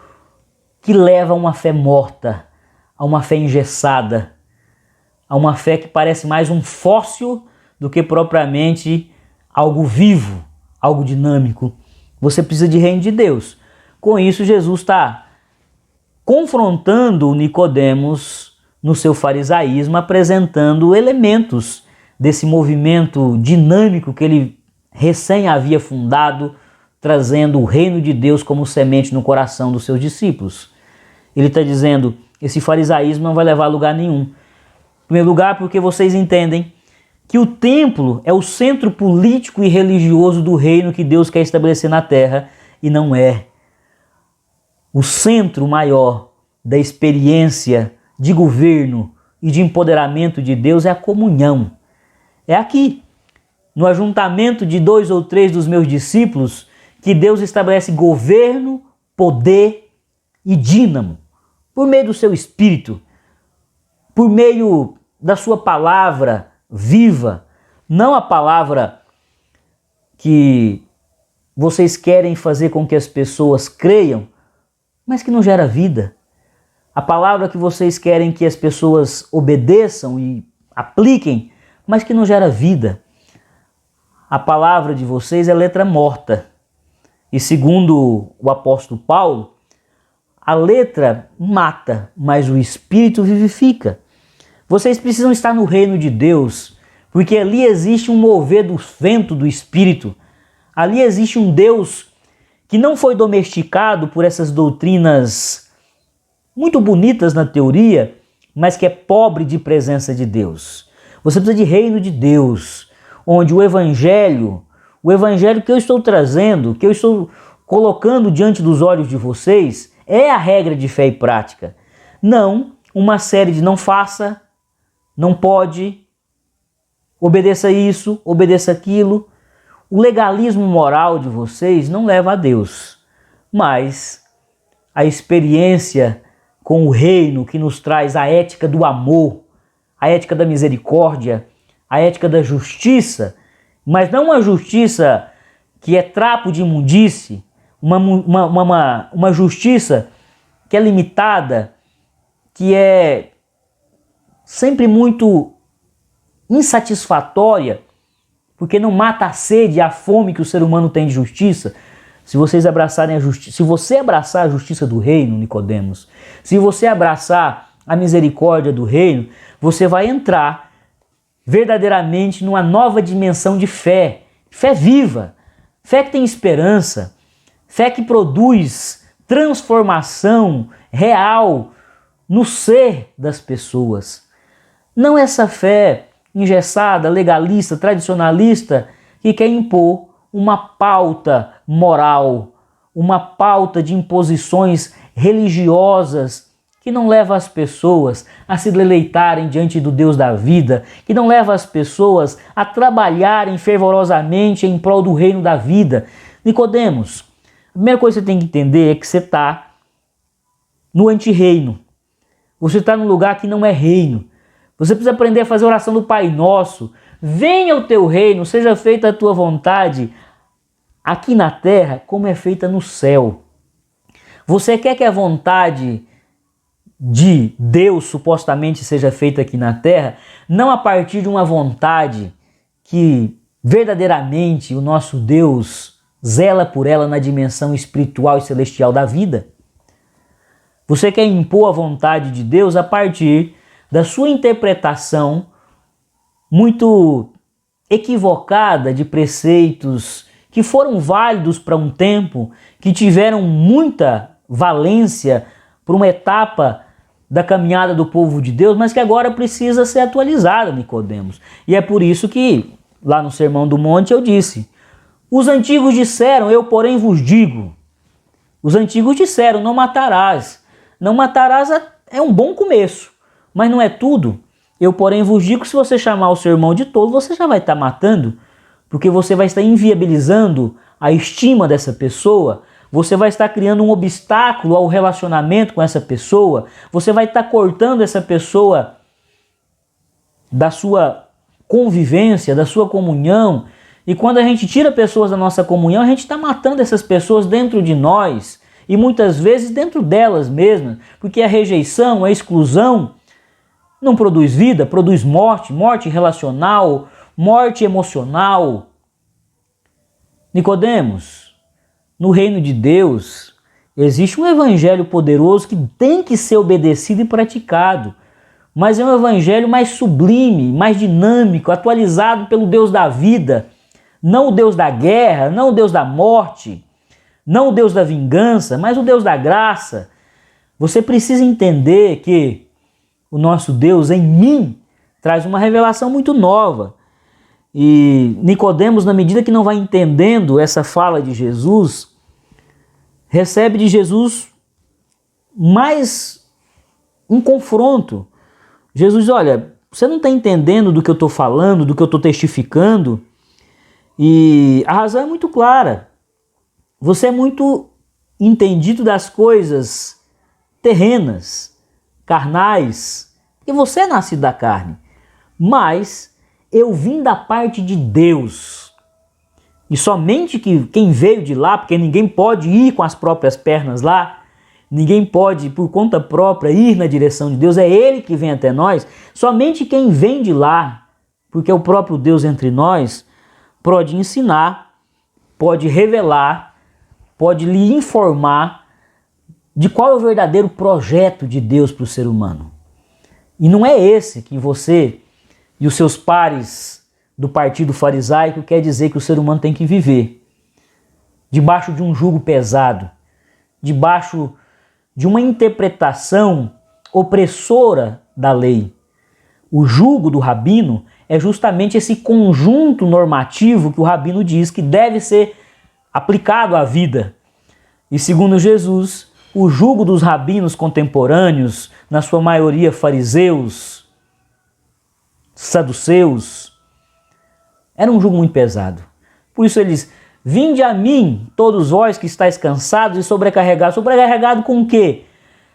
que leva a uma fé morta, a uma fé engessada, a uma fé que parece mais um fóssil do que propriamente algo vivo, algo dinâmico. Você precisa de reino de Deus. Com isso, Jesus está confrontando Nicodemos no seu farisaísmo, apresentando elementos desse movimento dinâmico que ele recém havia fundado, trazendo o reino de Deus como semente no coração dos seus discípulos. Ele está dizendo: esse farisaísmo não vai levar a lugar nenhum. Em primeiro lugar, porque vocês entendem que o templo é o centro político e religioso do reino que Deus quer estabelecer na terra, e não é. O centro maior da experiência de governo e de empoderamento de Deus é a comunhão. É aqui, no ajuntamento de 2 ou 3 dos meus discípulos, que Deus estabelece governo, poder e dínamo, por meio do seu Espírito, por meio da sua palavra viva, não a palavra que vocês querem fazer com que as pessoas creiam, mas que não gera vida. A palavra que vocês querem que as pessoas obedeçam e apliquem, mas que não gera vida. A palavra de vocês é letra morta. E segundo o apóstolo Paulo, a letra mata, mas o Espírito vivifica. Vocês precisam estar no reino de Deus, porque ali existe um mover do vento do Espírito. Ali existe um Deus que não foi domesticado por essas doutrinas muito bonitas na teoria, mas que é pobre de presença de Deus. Você precisa de reino de Deus, onde o evangelho que eu estou trazendo, que eu estou colocando diante dos olhos de vocês, é a regra de fé e prática. Não uma série de não faça, não pode, obedeça isso, obedeça aquilo. O legalismo moral de vocês não leva a Deus, mas a experiência com o reino que nos traz a ética do amor, a ética da misericórdia, a ética da justiça, mas não uma justiça que é trapo de imundície, uma justiça que é limitada, que é sempre muito insatisfatória, porque não mata a sede e a fome que o ser humano tem de justiça. Se vocês abraçarem a justiça, se você abraçar a justiça do reino, Nicodemos, se você abraçar a misericórdia do reino, você vai entrar verdadeiramente numa nova dimensão de fé, fé viva, fé que tem esperança, fé que produz transformação real no ser das pessoas. Não essa fé engessada, legalista, tradicionalista, que quer impor uma pauta moral, uma pauta de imposições religiosas que não leva as pessoas a se deleitarem diante do Deus da vida, que não leva as pessoas a trabalharem fervorosamente em prol do reino da vida. Nicodemos, a primeira coisa que você tem que entender é que você está no antirreino. Você está num lugar que não é reino. Você precisa aprender a fazer a oração do Pai Nosso. Venha o teu reino, seja feita a tua vontade, aqui na terra como é feita no céu. Você quer que a vontade de Deus supostamente seja feita aqui na terra, não a partir de uma vontade que verdadeiramente o nosso Deus zela por ela na dimensão espiritual e celestial da vida? Você quer impor a vontade de Deus a partir da sua interpretação muito equivocada de preceitos que foram válidos para um tempo, que tiveram muita valência para uma etapa da caminhada do povo de Deus, mas que agora precisa ser atualizada, Nicodemos. E é por isso que, lá no Sermão do Monte, eu disse: os antigos disseram, eu porém vos digo. Os antigos disseram, não matarás. Não matarás é um bom começo, mas não é tudo. Eu porém vos digo, se você chamar o seu irmão de tolo, você já vai estar matando, porque você vai estar inviabilizando a estima dessa pessoa, você vai estar criando um obstáculo ao relacionamento com essa pessoa, você vai estar cortando essa pessoa da sua convivência, da sua comunhão. E quando a gente tira pessoas da nossa comunhão, a gente está matando essas pessoas dentro de nós e muitas vezes dentro delas mesmas, porque a rejeição, a exclusão não produz vida, produz morte, morte relacional, morte emocional. Nicodemos, no reino de Deus existe um evangelho poderoso que tem que ser obedecido e praticado, mas é um evangelho mais sublime, mais dinâmico, atualizado pelo Deus da vida, não o Deus da guerra, não o Deus da morte, não o Deus da vingança, mas o Deus da graça. Você precisa entender que o nosso Deus em mim traz uma revelação muito nova. E Nicodemos, na medida que não vai entendendo essa fala de Jesus, recebe de Jesus mais um confronto. Jesus diz: olha, você não está entendendo do que eu estou falando, do que eu estou testificando, e a razão é muito clara. Você é muito entendido das coisas terrenas, carnais, e você é nascido da carne. Mas eu vim da parte de Deus. E somente quem veio de lá, porque ninguém pode ir com as próprias pernas lá, ninguém pode por conta própria ir na direção de Deus, é Ele que vem até nós. Somente quem vem de lá, porque é o próprio Deus entre nós, pode ensinar, pode revelar, pode lhe informar de qual é o verdadeiro projeto de Deus para o ser humano. E não é esse que você e os seus pares do partido farisaico quer dizer que o ser humano tem que viver. Debaixo de um jugo pesado, debaixo de uma interpretação opressora da lei. O jugo do rabino é justamente esse conjunto normativo que o rabino diz que deve ser aplicado à vida. E segundo Jesus, o jugo dos rabinos contemporâneos, na sua maioria fariseus, saduceus, era um jugo muito pesado. Por isso eles: vinde a mim, todos vós que estáis cansados e sobrecarregados. Sobrecarregado com o quê?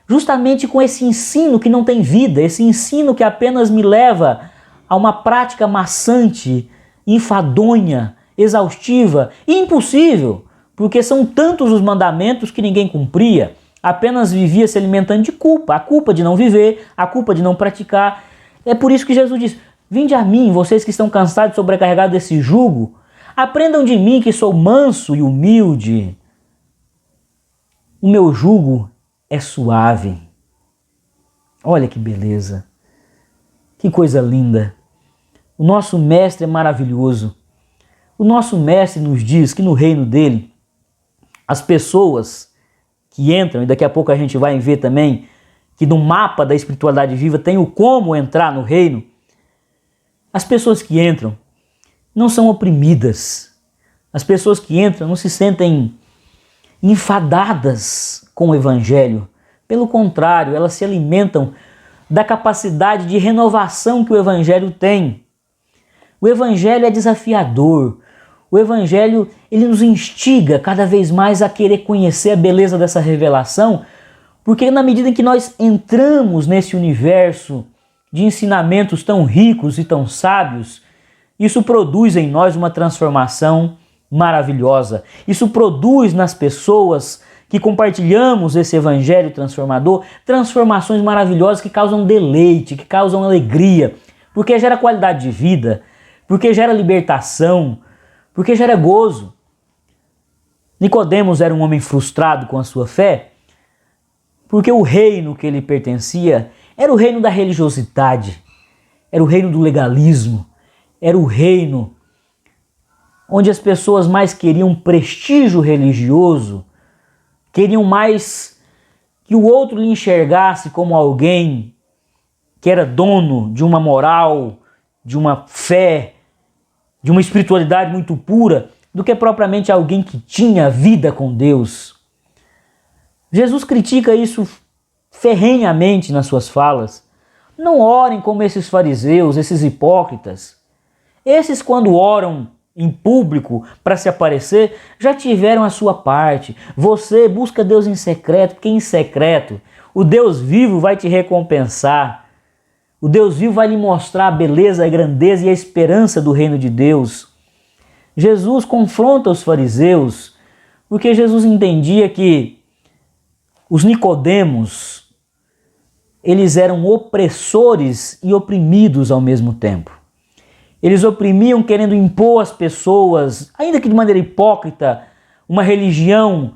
Justamente com esse ensino que não tem vida, esse ensino que apenas me leva a uma prática maçante, enfadonha, exaustiva e impossível, porque são tantos os mandamentos que ninguém cumpria, apenas vivia se alimentando de culpa, a culpa de não viver, a culpa de não praticar. É por isso que Jesus diz: vinde a mim, vocês que estão cansados e sobrecarregados desse jugo, aprendam de mim que sou manso e humilde. O meu jugo é suave. Olha que beleza, que coisa linda. O nosso mestre é maravilhoso. O nosso mestre nos diz que no reino dele, as pessoas que entram, e daqui a pouco a gente vai ver também que no mapa da espiritualidade viva tem o como entrar no reino. As pessoas que entram não são oprimidas. As pessoas que entram não se sentem enfadadas com o Evangelho. Pelo contrário, elas se alimentam da capacidade de renovação que o Evangelho tem. O Evangelho é desafiador. O Evangelho, ele nos instiga cada vez mais a querer conhecer a beleza dessa revelação, porque na medida em que nós entramos nesse universo de ensinamentos tão ricos e tão sábios, isso produz em nós uma transformação maravilhosa. Isso produz nas pessoas que compartilhamos esse Evangelho transformador, transformações maravilhosas que causam deleite, que causam alegria, porque gera qualidade de vida, porque gera libertação, porque gera gozo. Nicodemos era um homem frustrado com a sua fé, porque o reino que ele pertencia era o reino da religiosidade, era o reino do legalismo, era o reino onde as pessoas mais queriam prestígio religioso, queriam mais que o outro lhe enxergasse como alguém que era dono de uma moral, de uma fé, de uma espiritualidade muito pura, do que propriamente alguém que tinha vida com Deus. Jesus critica isso ferrenhamente nas suas falas. Não orem como esses fariseus, esses hipócritas. Esses, quando oram em público para se aparecer, já tiveram a sua parte. Você busca Deus em secreto, porque em secreto o Deus vivo vai te recompensar. O Deus vivo vai lhe mostrar a beleza, a grandeza e a esperança do reino de Deus. Jesus confronta os fariseus porque Jesus entendia que os nicodemos, eles eram opressores e oprimidos ao mesmo tempo. Eles oprimiam querendo impor às pessoas, ainda que de maneira hipócrita, uma religião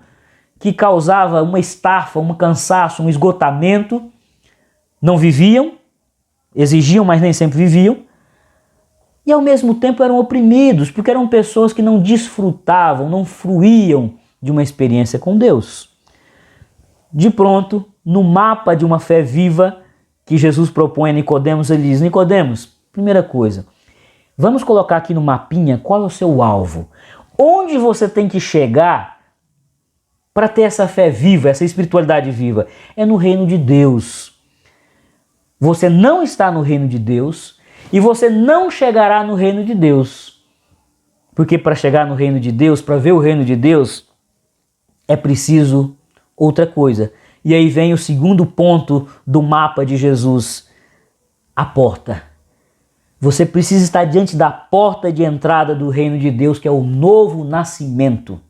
que causava uma estafa, um cansaço, um esgotamento. Não viviam, exigiam, mas nem sempre viviam. E ao mesmo tempo eram oprimidos, porque eram pessoas que não desfrutavam, não fruíam de uma experiência com Deus. De pronto, no mapa de uma fé viva que Jesus propõe a Nicodemos, ele diz: Nicodemos, primeira coisa, vamos colocar aqui no mapinha qual é o seu alvo. Onde você tem que chegar para ter essa fé viva, essa espiritualidade viva? É no reino de Deus. Você não está no reino de Deus e você não chegará no reino de Deus. Porque para chegar no reino de Deus, para ver o reino de Deus, é preciso outra coisa. E aí vem o segundo ponto do mapa de Jesus: a porta. Você precisa estar diante da porta de entrada do reino de Deus, que é o novo nascimento.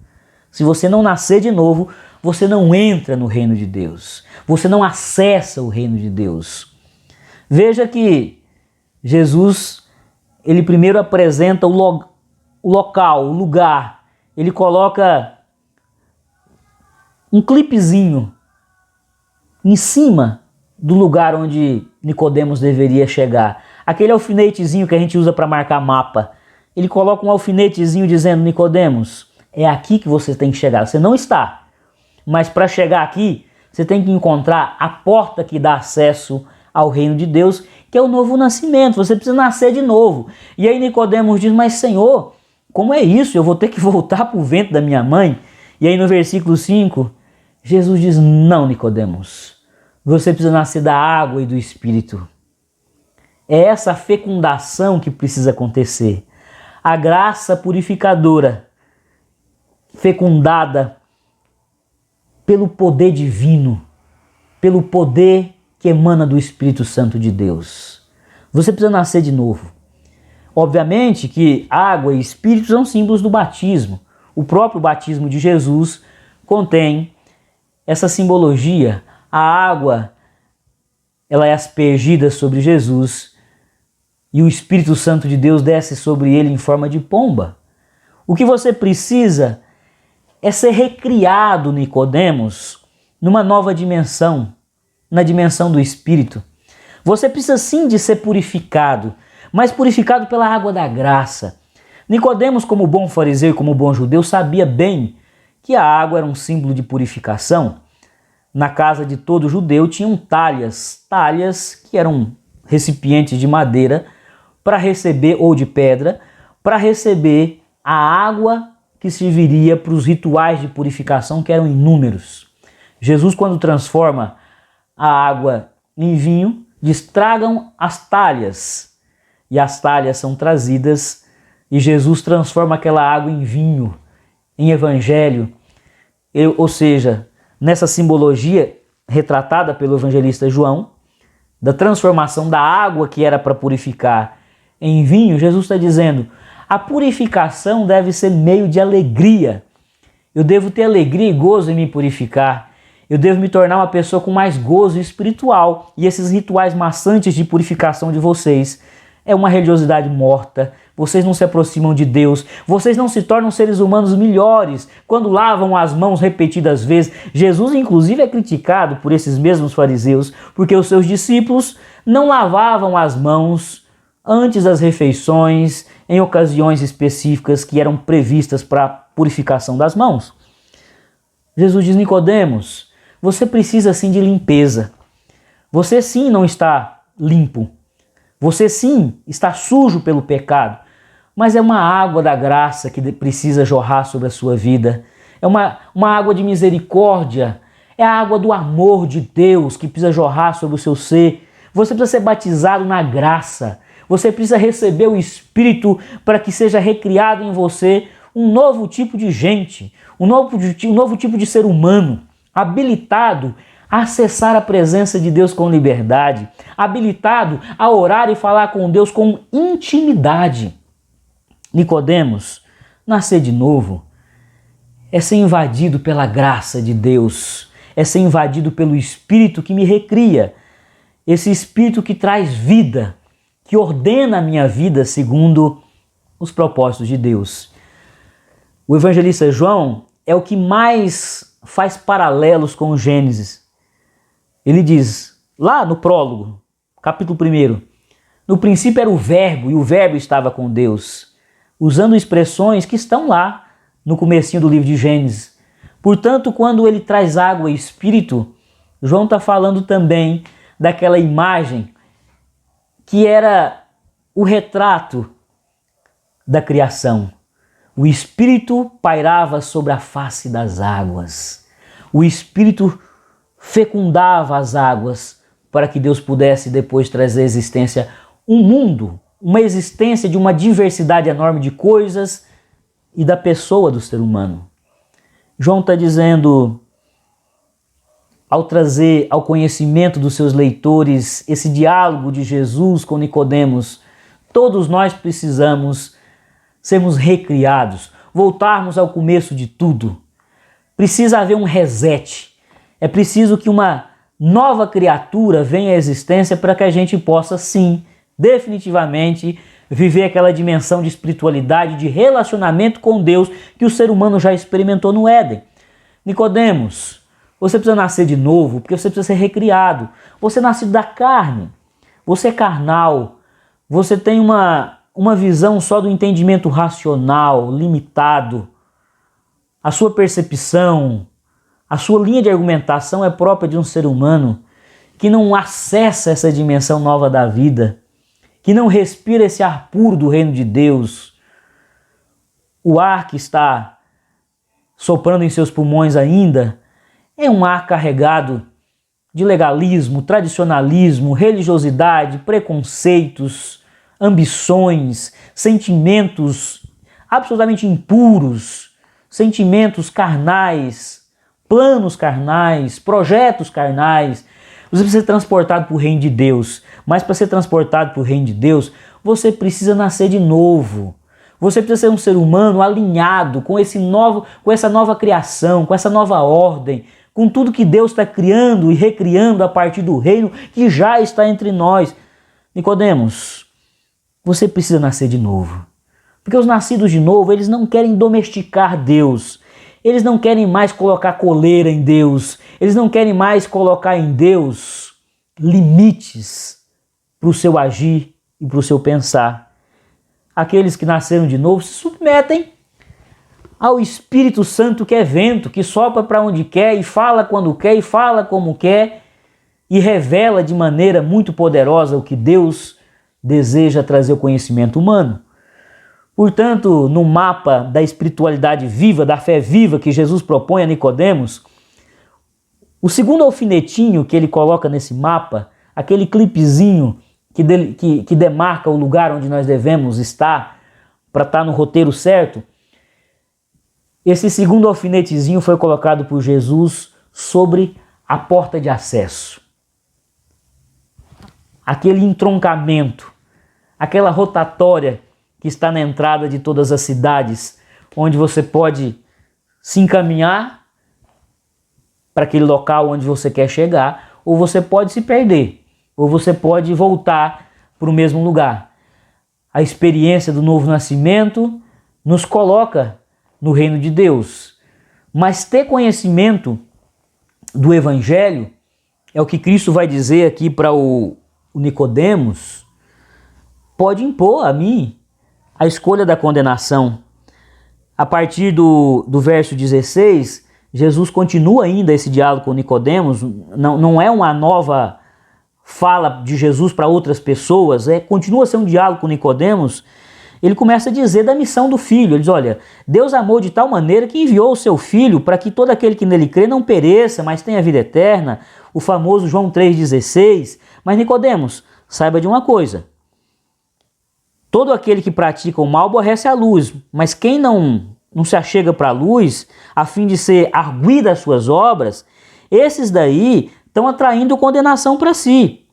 Se você não nascer de novo, você não entra no reino de Deus. Você não acessa o reino de Deus. Veja que Jesus, ele primeiro apresenta o local, o lugar. Ele coloca um clipezinho em cima do lugar onde Nicodemos deveria chegar. Aquele alfinetezinho que a gente usa para marcar mapa. Ele coloca um alfinetezinho dizendo: Nicodemos, é aqui que você tem que chegar. Você não está. Mas para chegar aqui, você tem que encontrar a porta que dá acesso ao reino de Deus, que é o novo nascimento. Você precisa nascer de novo. E aí Nicodemos diz: mas Senhor, como é isso? Eu vou ter que voltar para o ventre da minha mãe? E aí no versículo 5, Jesus diz: não, Nicodemos, você precisa nascer da água e do Espírito. É essa fecundação que precisa acontecer. A graça purificadora, fecundada pelo poder divino, pelo poder que emana do Espírito Santo de Deus. Você precisa nascer de novo. Obviamente que água e Espírito são símbolos do batismo. O próprio batismo de Jesus contém essa simbologia. A água, ela é aspergida sobre Jesus e o Espírito Santo de Deus desce sobre ele em forma de pomba. O que você precisa é ser recriado, Nicodemos, numa nova dimensão, na dimensão do Espírito. Você precisa sim de ser purificado, mas purificado pela água da graça. Nicodemos, como bom fariseu e como bom judeu, sabia bem que a água era um símbolo de purificação. Na casa de todo judeu tinham talhas que eram recipientes de madeira para receber, ou de pedra, para receber a água que serviria para os rituais de purificação, que eram inúmeros. Jesus, quando transforma a água em vinho, diz: tragam as talhas. E as talhas são trazidas e Jesus transforma aquela água em vinho, em evangelho. Ou seja, nessa simbologia retratada pelo evangelista João, da transformação da água que era para purificar em vinho, Jesus está dizendo: a purificação deve ser meio de alegria. Eu devo ter alegria e gozo em me purificar. Eu devo me tornar uma pessoa com mais gozo espiritual. E esses rituais maçantes de purificação de vocês é uma religiosidade morta. Vocês não se aproximam de Deus. Vocês não se tornam seres humanos melhores quando lavam as mãos repetidas vezes. Jesus, inclusive, é criticado por esses mesmos fariseus, porque os seus discípulos não lavavam as mãos antes das refeições, em ocasiões específicas que eram previstas para a purificação das mãos. Jesus diz: Nicodemos, você precisa sim de limpeza. Você sim não está limpo. Você sim está sujo pelo pecado. Mas é uma água da graça que precisa jorrar sobre a sua vida. É uma água de misericórdia. É a água do amor de Deus que precisa jorrar sobre o seu ser. Você precisa ser batizado na graça. Você precisa receber o Espírito para que seja recriado em você um novo tipo de gente, um novo tipo de ser humano, habilitado a acessar a presença de Deus com liberdade, habilitado a orar e falar com Deus com intimidade. Nicodemos, nascer de novo é ser invadido pela graça de Deus, é ser invadido pelo Espírito que me recria, esse Espírito que traz vida, que ordena a minha vida segundo os propósitos de Deus. O evangelista João é o que mais faz paralelos com o Gênesis. Ele diz, lá no prólogo, capítulo 1, no princípio era o Verbo, e o Verbo estava com Deus, usando expressões que estão lá no comecinho do livro de Gênesis. Portanto, quando ele traz água e Espírito, João está falando também daquela imagem que era o retrato da criação. O Espírito pairava sobre a face das águas. O Espírito fecundava as águas para que Deus pudesse depois trazer à existência um mundo, uma existência de uma diversidade enorme de coisas e da pessoa do ser humano. João está dizendo, ao trazer ao conhecimento dos seus leitores esse diálogo de Jesus com Nicodemos, todos nós precisamos sermos recriados, voltarmos ao começo de tudo. Precisa haver um reset. É preciso que uma nova criatura venha à existência para que a gente possa, sim, definitivamente, viver aquela dimensão de espiritualidade, de relacionamento com Deus que o ser humano já experimentou no Éden. Nicodemos, você precisa nascer de novo porque você precisa ser recriado. Você é nascido da carne, você é carnal, você tem uma visão só do entendimento racional, limitado. A sua percepção, a sua linha de argumentação é própria de um ser humano que não acessa essa dimensão nova da vida, que não respira esse ar puro do reino de Deus. O ar que está soprando em seus pulmões ainda é um ar carregado de legalismo, tradicionalismo, religiosidade, preconceitos, ambições, sentimentos absolutamente impuros, sentimentos carnais, planos carnais, projetos carnais. Você precisa ser transportado para o reino de Deus, mas para ser transportado para o reino de Deus, você precisa nascer de novo. Você precisa ser um ser humano alinhado com essa nova criação, com essa nova ordem, com tudo que Deus está criando e recriando a partir do reino que já está entre nós. Nicodemos, você precisa nascer de novo. Porque os nascidos de novo, eles não querem domesticar Deus. Eles não querem mais colocar coleira em Deus. Eles não querem mais colocar em Deus limites para o seu agir e para o seu pensar. Aqueles que nasceram de novo se submetem ao Espírito Santo, que é vento, que sopra para onde quer e fala quando quer e fala como quer e revela de maneira muito poderosa o que Deus deseja trazer ao conhecimento humano. Portanto, no mapa da espiritualidade viva, da fé viva que Jesus propõe a Nicodemos, o segundo alfinetinho que ele coloca nesse mapa, aquele clipezinho que demarca o lugar onde nós devemos estar, para estar no roteiro certo, esse segundo alfinetezinho foi colocado por Jesus sobre a porta de acesso. Aquele entroncamento, aquela rotatória que está na entrada de todas as cidades, onde você pode se encaminhar para aquele local onde você quer chegar, ou você pode se perder, ou você pode voltar para o mesmo lugar. A experiência do novo nascimento nos coloca no reino de Deus, mas ter conhecimento do Evangelho é o que Cristo vai dizer aqui para o Nicodemos, pode impor a mim a escolha da condenação. A partir do verso 16, Jesus continua ainda esse diálogo com Nicodemos, não é uma nova fala de Jesus para outras pessoas, continua a ser um diálogo com Nicodemos. Ele começa a dizer da missão do Filho. Ele diz, olha, Deus amou de tal maneira que enviou o seu Filho para que todo aquele que nele crê não pereça, mas tenha vida eterna, o famoso João 3,16. Mas Nicodemos, saiba de uma coisa, todo aquele que pratica o mal aborrece a luz, mas quem não se achega para a luz, a fim de ser arguido das suas obras, esses daí estão atraindo condenação para si.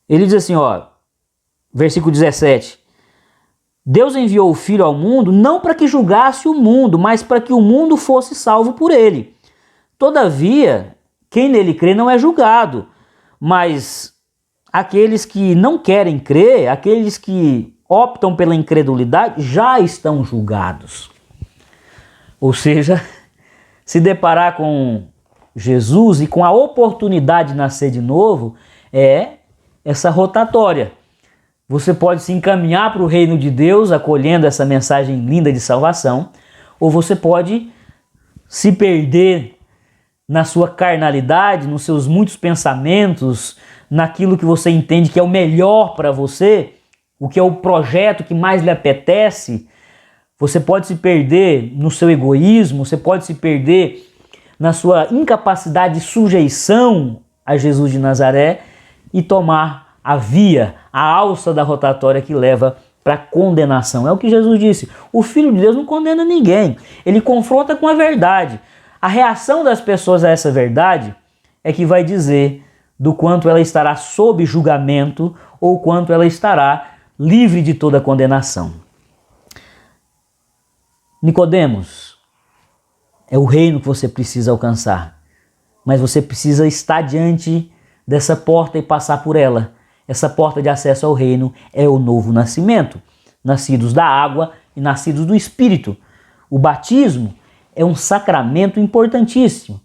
Ele diz assim, versículo 17, Deus enviou o Filho ao mundo não para que julgasse o mundo, mas para que o mundo fosse salvo por ele. Todavia, quem nele crê não é julgado, mas aqueles que não querem crer, aqueles que optam pela incredulidade, já estão julgados. Ou seja, se deparar com Jesus e com a oportunidade de nascer de novo, é essa rotatória. Você pode se encaminhar para o reino de Deus, acolhendo essa mensagem linda de salvação, ou você pode se perder na sua carnalidade, nos seus muitos pensamentos, naquilo que você entende que é o melhor para você, o que é o projeto que mais lhe apetece. Você pode se perder no seu egoísmo, você pode se perder na sua incapacidade de sujeição a Jesus de Nazaré e tomar a via, a alça da rotatória que leva para a condenação. É o que Jesus disse. O Filho de Deus não condena ninguém. Ele confronta com a verdade. A reação das pessoas a essa verdade é que vai dizer do quanto ela estará sob julgamento ou quanto ela estará livre de toda condenação. Nicodemos, é o reino que você precisa alcançar, mas você precisa estar diante dessa porta e passar por ela. Essa porta de acesso ao reino é o novo nascimento, nascidos da água e nascidos do Espírito. O batismo é um sacramento importantíssimo.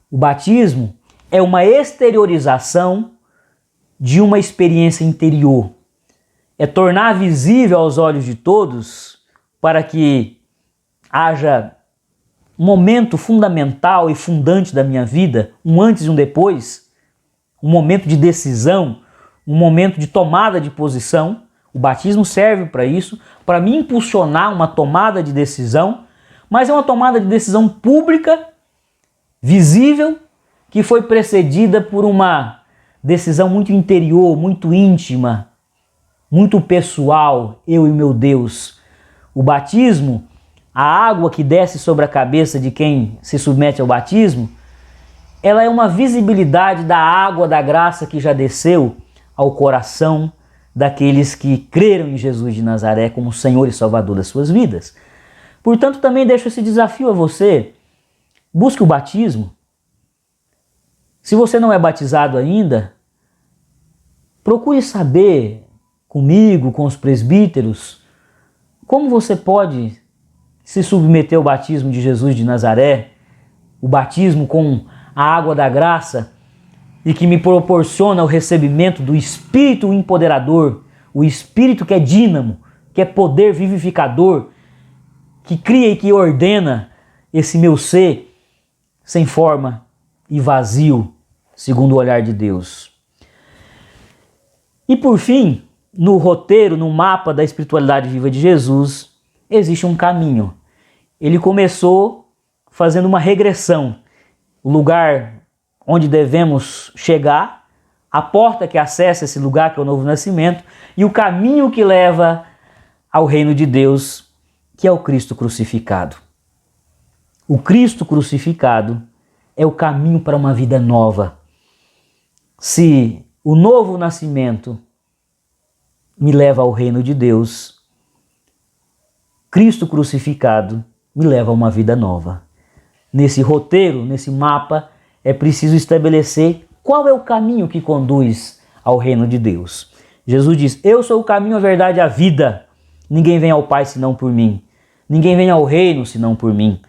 O batismo é uma exteriorização de uma experiência interior. É tornar visível aos olhos de todos para que haja um momento fundamental e fundante da minha vida, um antes e um depois, um momento de decisão, um momento de tomada de posição. O batismo serve para isso, para me impulsionar uma tomada de decisão, mas é uma tomada de decisão pública, visível, que foi precedida por uma decisão muito interior, muito íntima, muito pessoal, eu e meu Deus. O batismo, a água que desce sobre a cabeça de quem se submete ao batismo, ela é uma visibilidade da água da graça que já desceu ao coração daqueles que creram em Jesus de Nazaré como Senhor e Salvador das suas vidas. Portanto, também deixo esse desafio a você. Busque o batismo. Se você não é batizado ainda, procure saber comigo, com os presbíteros, como você pode se submeter ao batismo de Jesus de Nazaré, o batismo com a água da graça, e que me proporciona o recebimento do Espírito empoderador, o Espírito que é dínamo, que é poder vivificador, que cria e que ordena esse meu ser sem forma e vazio, segundo o olhar de Deus. E por fim, no roteiro, no mapa da espiritualidade viva de Jesus, existe um caminho. Ele começou fazendo uma regressão. O lugar onde devemos chegar, a porta que acessa esse lugar que é o novo nascimento e o caminho que leva ao reino de Deus, que é o Cristo crucificado. O Cristo crucificado é o caminho para uma vida nova. Se o novo nascimento me leva ao reino de Deus, Cristo crucificado me leva a uma vida nova. Nesse roteiro, nesse mapa, é preciso estabelecer qual é o caminho que conduz ao reino de Deus. Jesus diz: eu sou o caminho, a verdade e a vida. Ninguém vem ao Pai senão por mim. Ninguém vem ao reino senão por mim.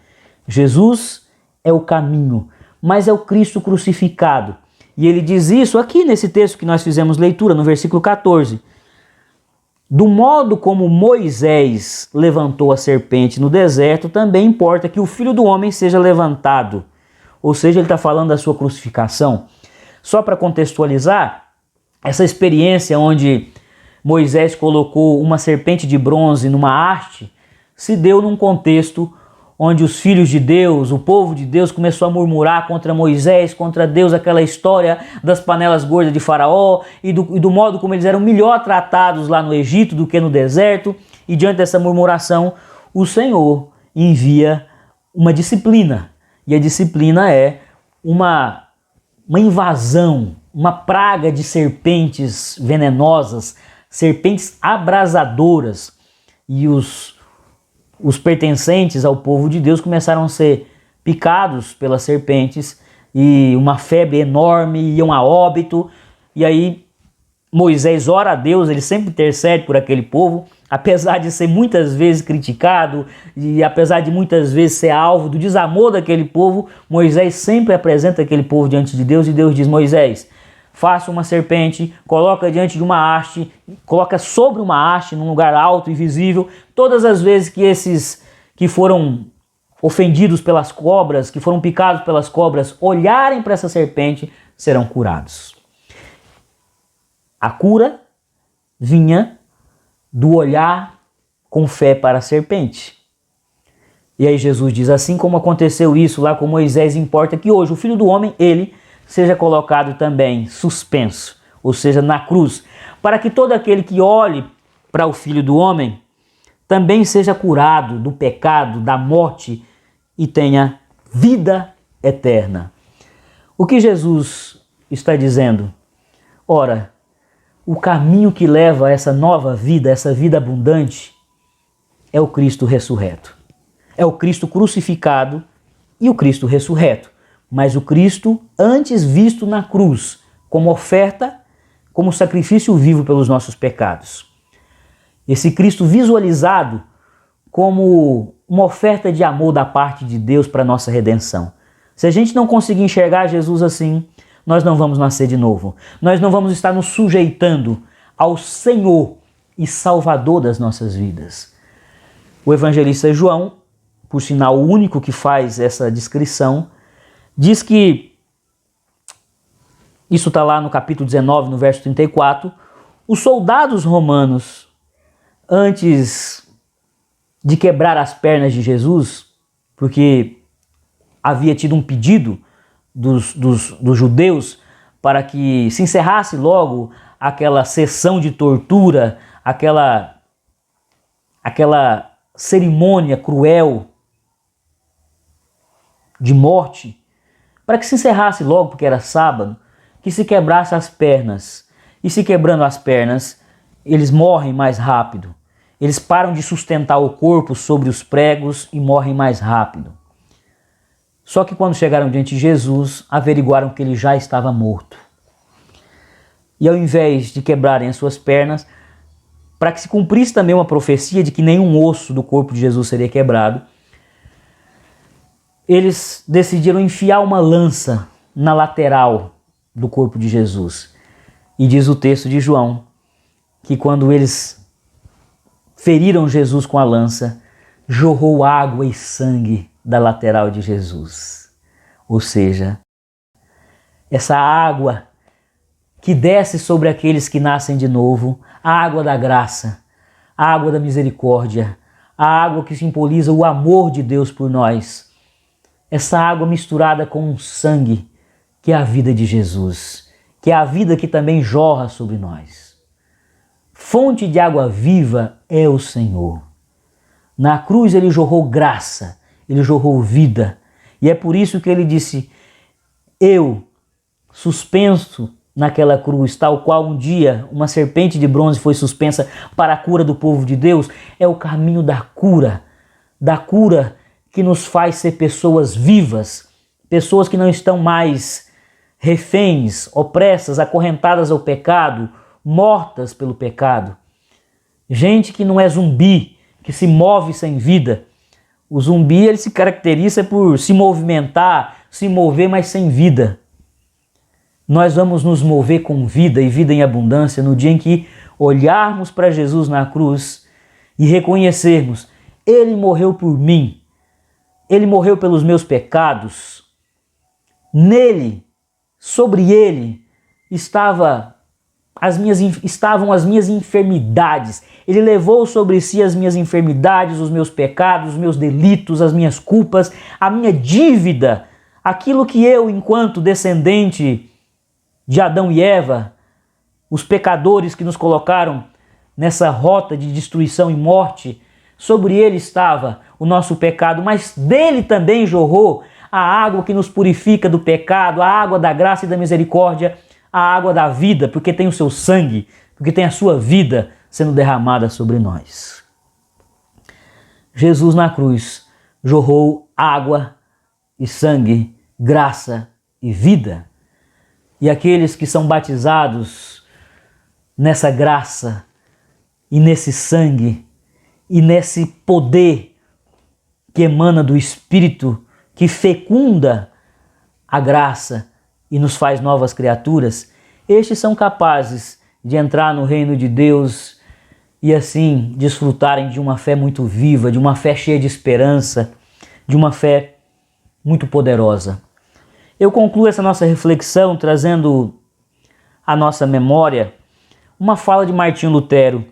Jesus é o caminho, mas é o Cristo crucificado. E ele diz isso aqui nesse texto que nós fizemos leitura, no versículo 14. Do modo como Moisés levantou a serpente no deserto, também importa que o Filho do Homem seja levantado. Ou seja, ele está falando da sua crucificação. Só para contextualizar, essa experiência onde Moisés colocou uma serpente de bronze numa haste, se deu num contexto onde os filhos de Deus, o povo de Deus, começou a murmurar contra Moisés, contra Deus, aquela história das panelas gordas de Faraó e do modo como eles eram melhor tratados lá no Egito do que no deserto. E diante dessa murmuração, o Senhor envia uma disciplina. E a disciplina é uma invasão, uma praga de serpentes venenosas, serpentes abrasadoras. E os pertencentes ao povo de Deus começaram a ser picados pelas serpentes e uma febre enorme, iam a óbito. E aí Moisés ora a Deus, ele sempre intercede por aquele povo, apesar de ser muitas vezes criticado e apesar de muitas vezes ser alvo do desamor daquele povo, Moisés sempre apresenta aquele povo diante de Deus e Deus diz: Moisés, faça uma serpente, coloca diante de uma haste, coloca sobre uma haste num lugar alto e visível. Todas as vezes que esses que foram ofendidos pelas cobras, que foram picados pelas cobras, olharem para essa serpente, serão curados. A cura vinha do olhar com fé para a serpente. E aí Jesus diz: assim como aconteceu isso lá com Moisés, importa que hoje o Filho do Homem, ele seja colocado também suspenso, ou seja, na cruz, para que todo aquele que olhe para o Filho do Homem também seja curado do pecado, da morte e tenha vida eterna. O que Jesus está dizendo? Ora, o caminho que leva a essa nova vida, essa vida abundante, é o Cristo ressurreto. É o Cristo crucificado e o Cristo ressurreto. Mas o Cristo antes visto na cruz como oferta, como sacrifício vivo pelos nossos pecados. Esse Cristo visualizado como uma oferta de amor da parte de Deus para a nossa redenção. Se a gente não conseguir enxergar Jesus assim, nós não vamos nascer de novo. Nós não vamos estar nos sujeitando ao Senhor e Salvador das nossas vidas. O evangelista João, por sinal o único que faz essa descrição, diz que, isso está lá no capítulo 19, no verso 34, os soldados romanos, antes de quebrar as pernas de Jesus, porque havia tido um pedido dos judeus para que se encerrasse logo aquela sessão de tortura, aquela cerimônia cruel de morte, para que se encerrasse logo, porque era sábado, que se quebrasse as pernas. E se quebrando as pernas, eles morrem mais rápido. Eles param de sustentar o corpo sobre os pregos e morrem mais rápido. Só que quando chegaram diante de Jesus, averiguaram que ele já estava morto. E ao invés de quebrarem as suas pernas, para que se cumprisse também uma profecia de que nenhum osso do corpo de Jesus seria quebrado, eles decidiram enfiar uma lança na lateral do corpo de Jesus. E diz o texto de João que quando eles feriram Jesus com a lança, jorrou água e sangue da lateral de Jesus. Ou seja, essa água que desce sobre aqueles que nascem de novo, a água da graça, a água da misericórdia, a água que simboliza o amor de Deus por nós. Essa água misturada com um sangue, que é a vida de Jesus, que é a vida que também jorra sobre nós. Fonte de água viva é o Senhor. Na cruz ele jorrou graça, ele jorrou vida. E é por isso que ele disse, eu, suspenso naquela cruz, tal qual um dia uma serpente de bronze foi suspensa para a cura do povo de Deus, é o caminho da cura que nos faz ser pessoas vivas, pessoas que não estão mais reféns, opressas, acorrentadas ao pecado, mortas pelo pecado. Gente que não é zumbi, que se move sem vida. O zumbi ele se caracteriza por se movimentar, se mover, mas sem vida. Nós vamos nos mover com vida e vida em abundância no dia em que olharmos para Jesus na cruz e reconhecermos, ele morreu por mim, ele morreu pelos meus pecados, nele, sobre ele, estavam as minhas enfermidades. Ele levou sobre si as minhas enfermidades, os meus pecados, os meus delitos, as minhas culpas, a minha dívida, aquilo que eu, enquanto descendente de Adão e Eva, os pecadores que nos colocaram nessa rota de destruição e morte, sobre ele estava o nosso pecado, mas dele também jorrou a água que nos purifica do pecado, a água da graça e da misericórdia, a água da vida, porque tem o seu sangue, porque tem a sua vida sendo derramada sobre nós. Jesus na cruz jorrou água e sangue, graça e vida. E aqueles que são batizados nessa graça e nesse sangue e nesse poder que emana do Espírito, que fecunda a graça e nos faz novas criaturas, estes são capazes de entrar no reino de Deus e assim desfrutarem de uma fé muito viva, de uma fé cheia de esperança, de uma fé muito poderosa. Eu concluo essa nossa reflexão trazendo à nossa memória uma fala de Martinho Lutero.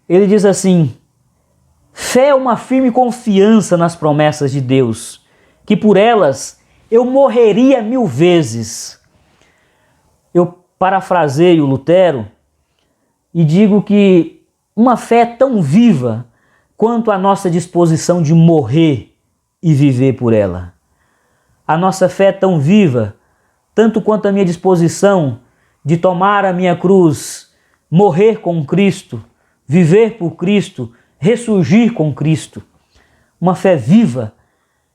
Ele diz assim: fé é uma firme confiança nas promessas de Deus, que por elas eu morreria 1000 vezes. Eu parafraseio Lutero e digo que uma fé tão viva quanto a nossa disposição de morrer e viver por ela. A nossa fé é tão viva, tanto quanto a minha disposição de tomar a minha cruz, morrer com Cristo, viver por Cristo, ressurgir com Cristo. Uma fé viva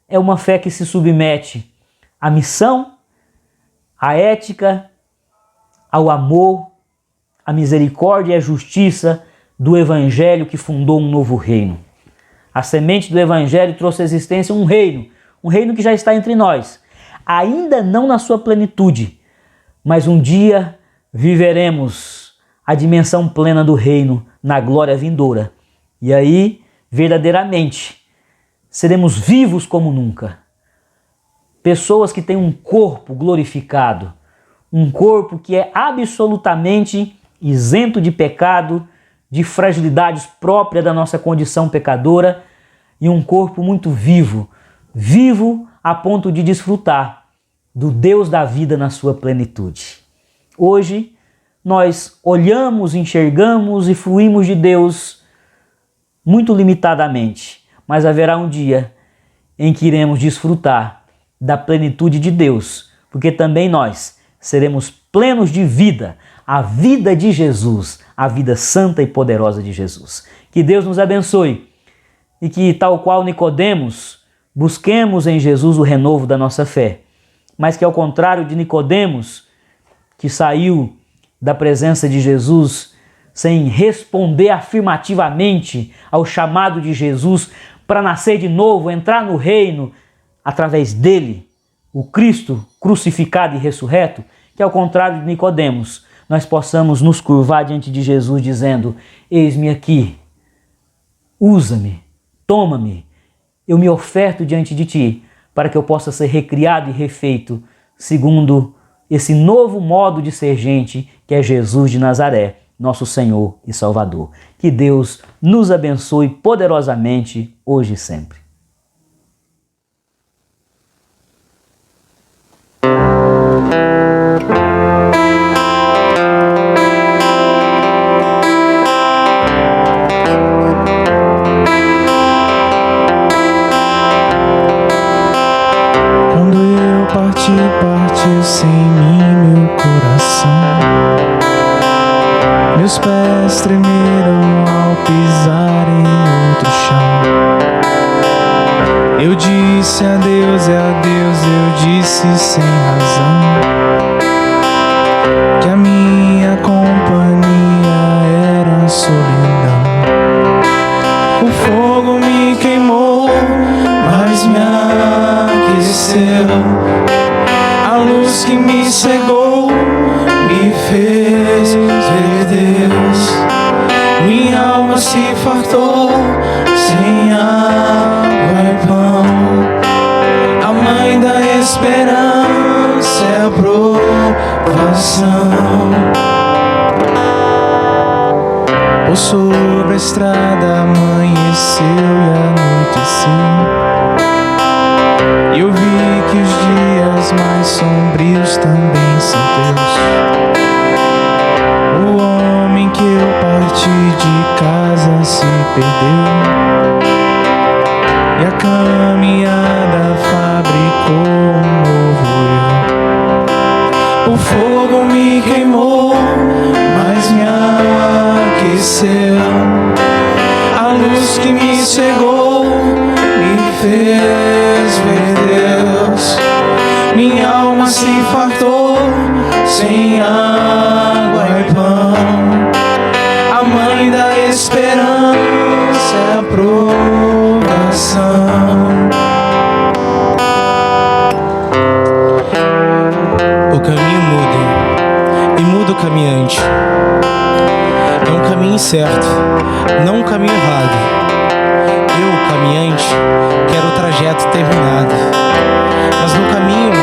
é uma fé que se submete à missão, à ética, ao amor, à misericórdia e à justiça do Evangelho que fundou um novo reino. A semente do Evangelho trouxe à existência um reino que já está entre nós, ainda não na sua plenitude, mas um dia viveremos a dimensão plena do reino na glória vindoura. E aí, verdadeiramente, seremos vivos como nunca. Pessoas que têm um corpo glorificado, um corpo que é absolutamente isento de pecado, de fragilidades próprias da nossa condição pecadora, e um corpo muito vivo a ponto de desfrutar do Deus da vida na sua plenitude. Hoje, nós olhamos, enxergamos e fluímos de Deus muito limitadamente, mas haverá um dia em que iremos desfrutar da plenitude de Deus, porque também nós seremos plenos de vida, a vida de Jesus, a vida santa e poderosa de Jesus. Que Deus nos abençoe e que, tal qual Nicodemos, busquemos em Jesus o renovo da nossa fé, mas que, ao contrário de Nicodemos, que saiu da presença de Jesus sem responder afirmativamente ao chamado de Jesus para nascer de novo, entrar no reino através dele, o Cristo crucificado e ressurreto, que, ao contrário de Nicodemos, nós possamos nos curvar diante de Jesus dizendo: eis-me aqui, usa-me, toma-me, eu me oferto diante de ti, para que eu possa ser recriado e refeito segundo esse novo modo de ser gente que é Jesus de Nazaré, nosso Senhor e Salvador. Que Deus nos abençoe poderosamente hoje e sempre. Partiu sem mim meu coração. Meus pés tremeram ao pisar em outro chão. Eu disse adeus, eu disse sem razão que a minha companhia era solidão. O fogo me queimou, mas me aqueceu. A luz que me cegou me fez ver Deus. Minha alma se fartou sem água e pão. A mãe da esperança é a provação. Por sobre a estrada amanheceu e anoiteceu. E eu vi que os dias mais sombrios também são teus. O homem que eu parti de casa se perdeu, e a caminhada fabricou um novo eu. O fogo me queimou, mas me aqueceu. A luz que me cegou me fez ver Deus. Minha alma se fartou sem água e pão. A mãe da esperança é a provação. O caminho muda, e muda o caminhante. É um caminho certo, não um caminho errado. Eu, caminhante, quero o trajeto terminado, mas no caminho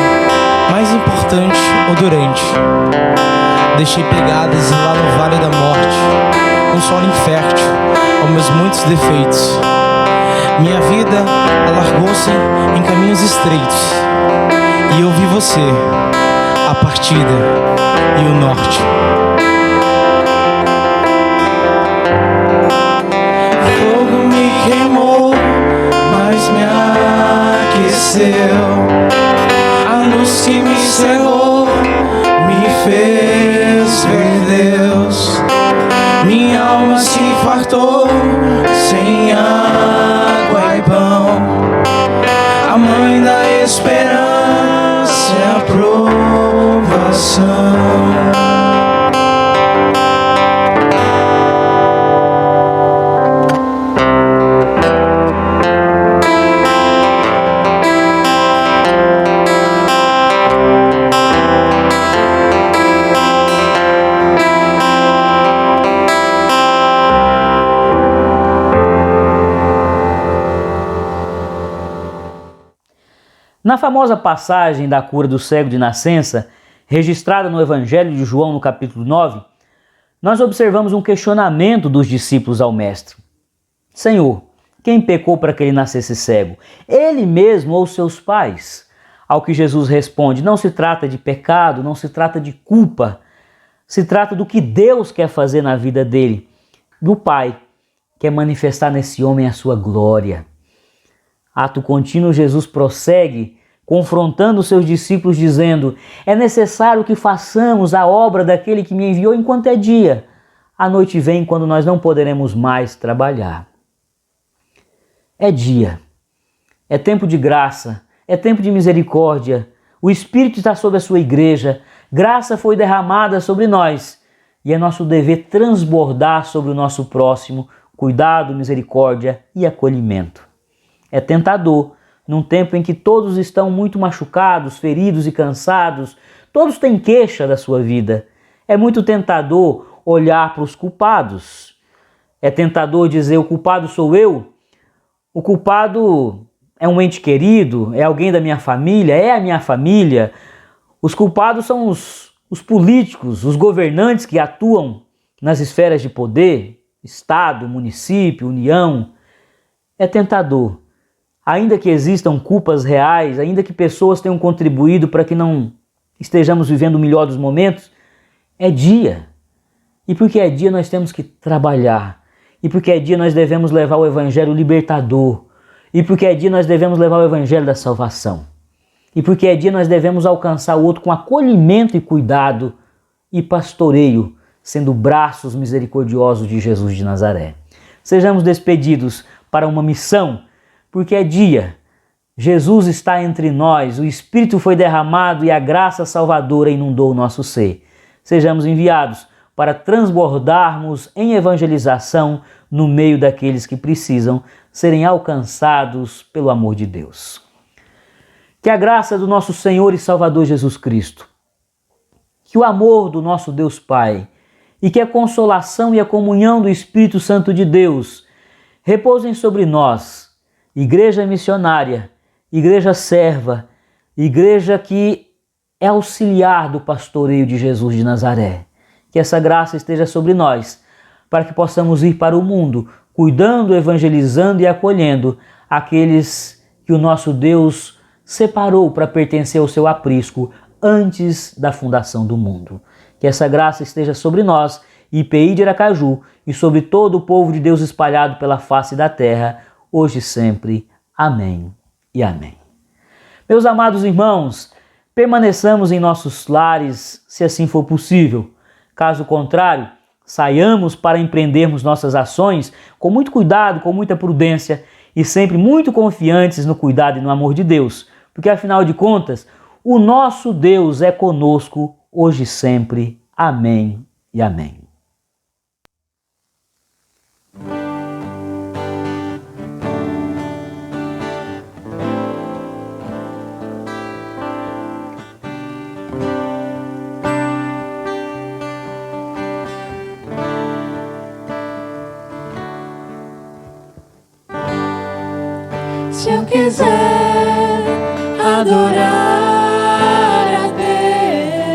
mais importante ou durante, deixei pegadas lá no vale da morte, um solo infértil aos meus muitos defeitos. Minha vida alargou-se em caminhos estreitos, e eu vi você, a partida e o norte. Fogo me queimou, mas me aqueceu. A luz que me cegou me fez ver Deus. Minha alma se fartou sem água e pão. A mãe da esperança é a provação. Na famosa passagem da cura do cego de nascença, registrada no Evangelho de João, no capítulo 9, nós observamos um questionamento dos discípulos ao Mestre. Senhor, quem pecou para que ele nascesse cego? Ele mesmo ou seus pais? Ao que Jesus responde, não se trata de pecado, não se trata de culpa, se trata do que Deus quer fazer na vida dele, do Pai, quer manifestar nesse homem a sua glória. Ato contínuo, Jesus prossegue, confrontando os seus discípulos, dizendo: é necessário que façamos a obra daquele que me enviou enquanto é dia. A noite vem quando nós não poderemos mais trabalhar. É dia, é tempo de graça, é tempo de misericórdia. O Espírito está sobre a sua igreja, graça foi derramada sobre nós e é nosso dever transbordar sobre o nosso próximo cuidado, misericórdia e acolhimento. É tentador, num tempo em que todos estão muito machucados, feridos e cansados, todos têm queixa da sua vida. É muito tentador olhar para os culpados. É tentador dizer: o culpado sou eu. O culpado é um ente querido, é alguém da minha família, é a minha família. Os culpados são os políticos, os governantes que atuam nas esferas de poder, Estado, município, União, é tentador. Ainda que existam culpas reais, ainda que pessoas tenham contribuído para que não estejamos vivendo o melhor dos momentos, é dia. E porque é dia nós temos que trabalhar. E porque é dia nós devemos levar o evangelho libertador. E porque é dia nós devemos levar o evangelho da salvação. E porque é dia nós devemos alcançar o outro com acolhimento e cuidado e pastoreio, sendo braços misericordiosos de Jesus de Nazaré. Sejamos despedidos para uma missão, porque é dia. Jesus está entre nós, o Espírito foi derramado e a graça salvadora inundou o nosso ser. Sejamos enviados para transbordarmos em evangelização no meio daqueles que precisam serem alcançados pelo amor de Deus. Que a graça do nosso Senhor e Salvador Jesus Cristo, que o amor do nosso Deus Pai e que a consolação e a comunhão do Espírito Santo de Deus repousem sobre nós, igreja missionária, igreja serva, igreja que é auxiliar do pastoreio de Jesus de Nazaré. Que essa graça esteja sobre nós, para que possamos ir para o mundo, cuidando, evangelizando e acolhendo aqueles que o nosso Deus separou para pertencer ao seu aprisco antes da fundação do mundo. Que essa graça esteja sobre nós, IPI de Aracaju, e sobre todo o povo de Deus espalhado pela face da terra, hoje e sempre. Amém e amém. Meus amados irmãos, permaneçamos em nossos lares, se assim for possível. Caso contrário, saiamos para empreendermos nossas ações com muito cuidado, com muita prudência e sempre muito confiantes no cuidado e no amor de Deus, porque afinal de contas, o nosso Deus é conosco hoje e sempre. Amém e amém. Se eu quiser adorar a Deus,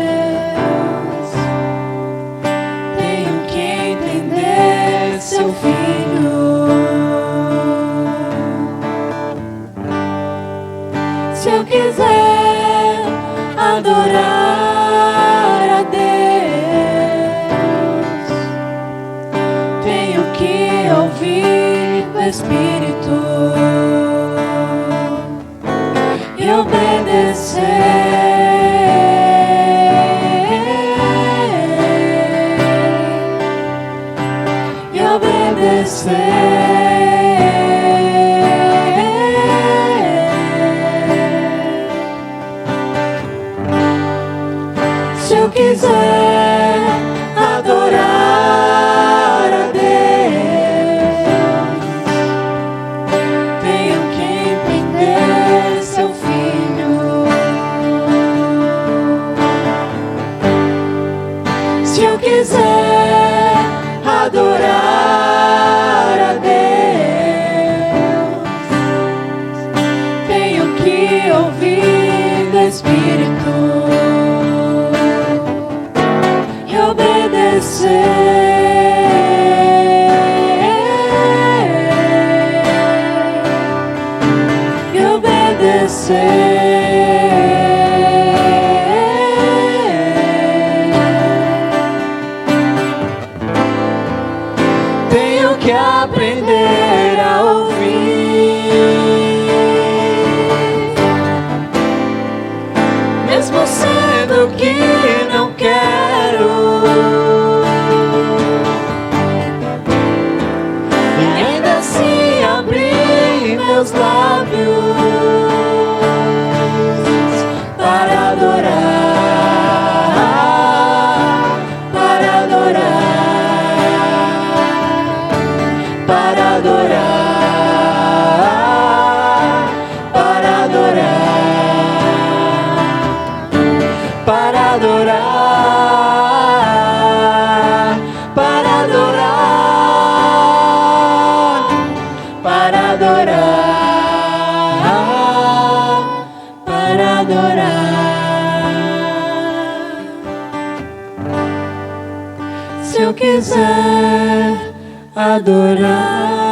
tenho que entender seu filho. Se eu quiser adorar a Deus, tenho que ouvir o Espírito e obedecer, e obedecer. Se eu quiser adorar a Deus, tenho que entender seu filho. Se eu quiser adorar a Deus, tenho que ouvir do Espírito e obedecer. Tenho que aprender a ouvir, mesmo sendo que não quero, e ainda assim abrir meus lábios para adorar, para adorar, para adorar, para adorar, para adorar, para adorar, para adorar, para adorar. se eu quiser adorar.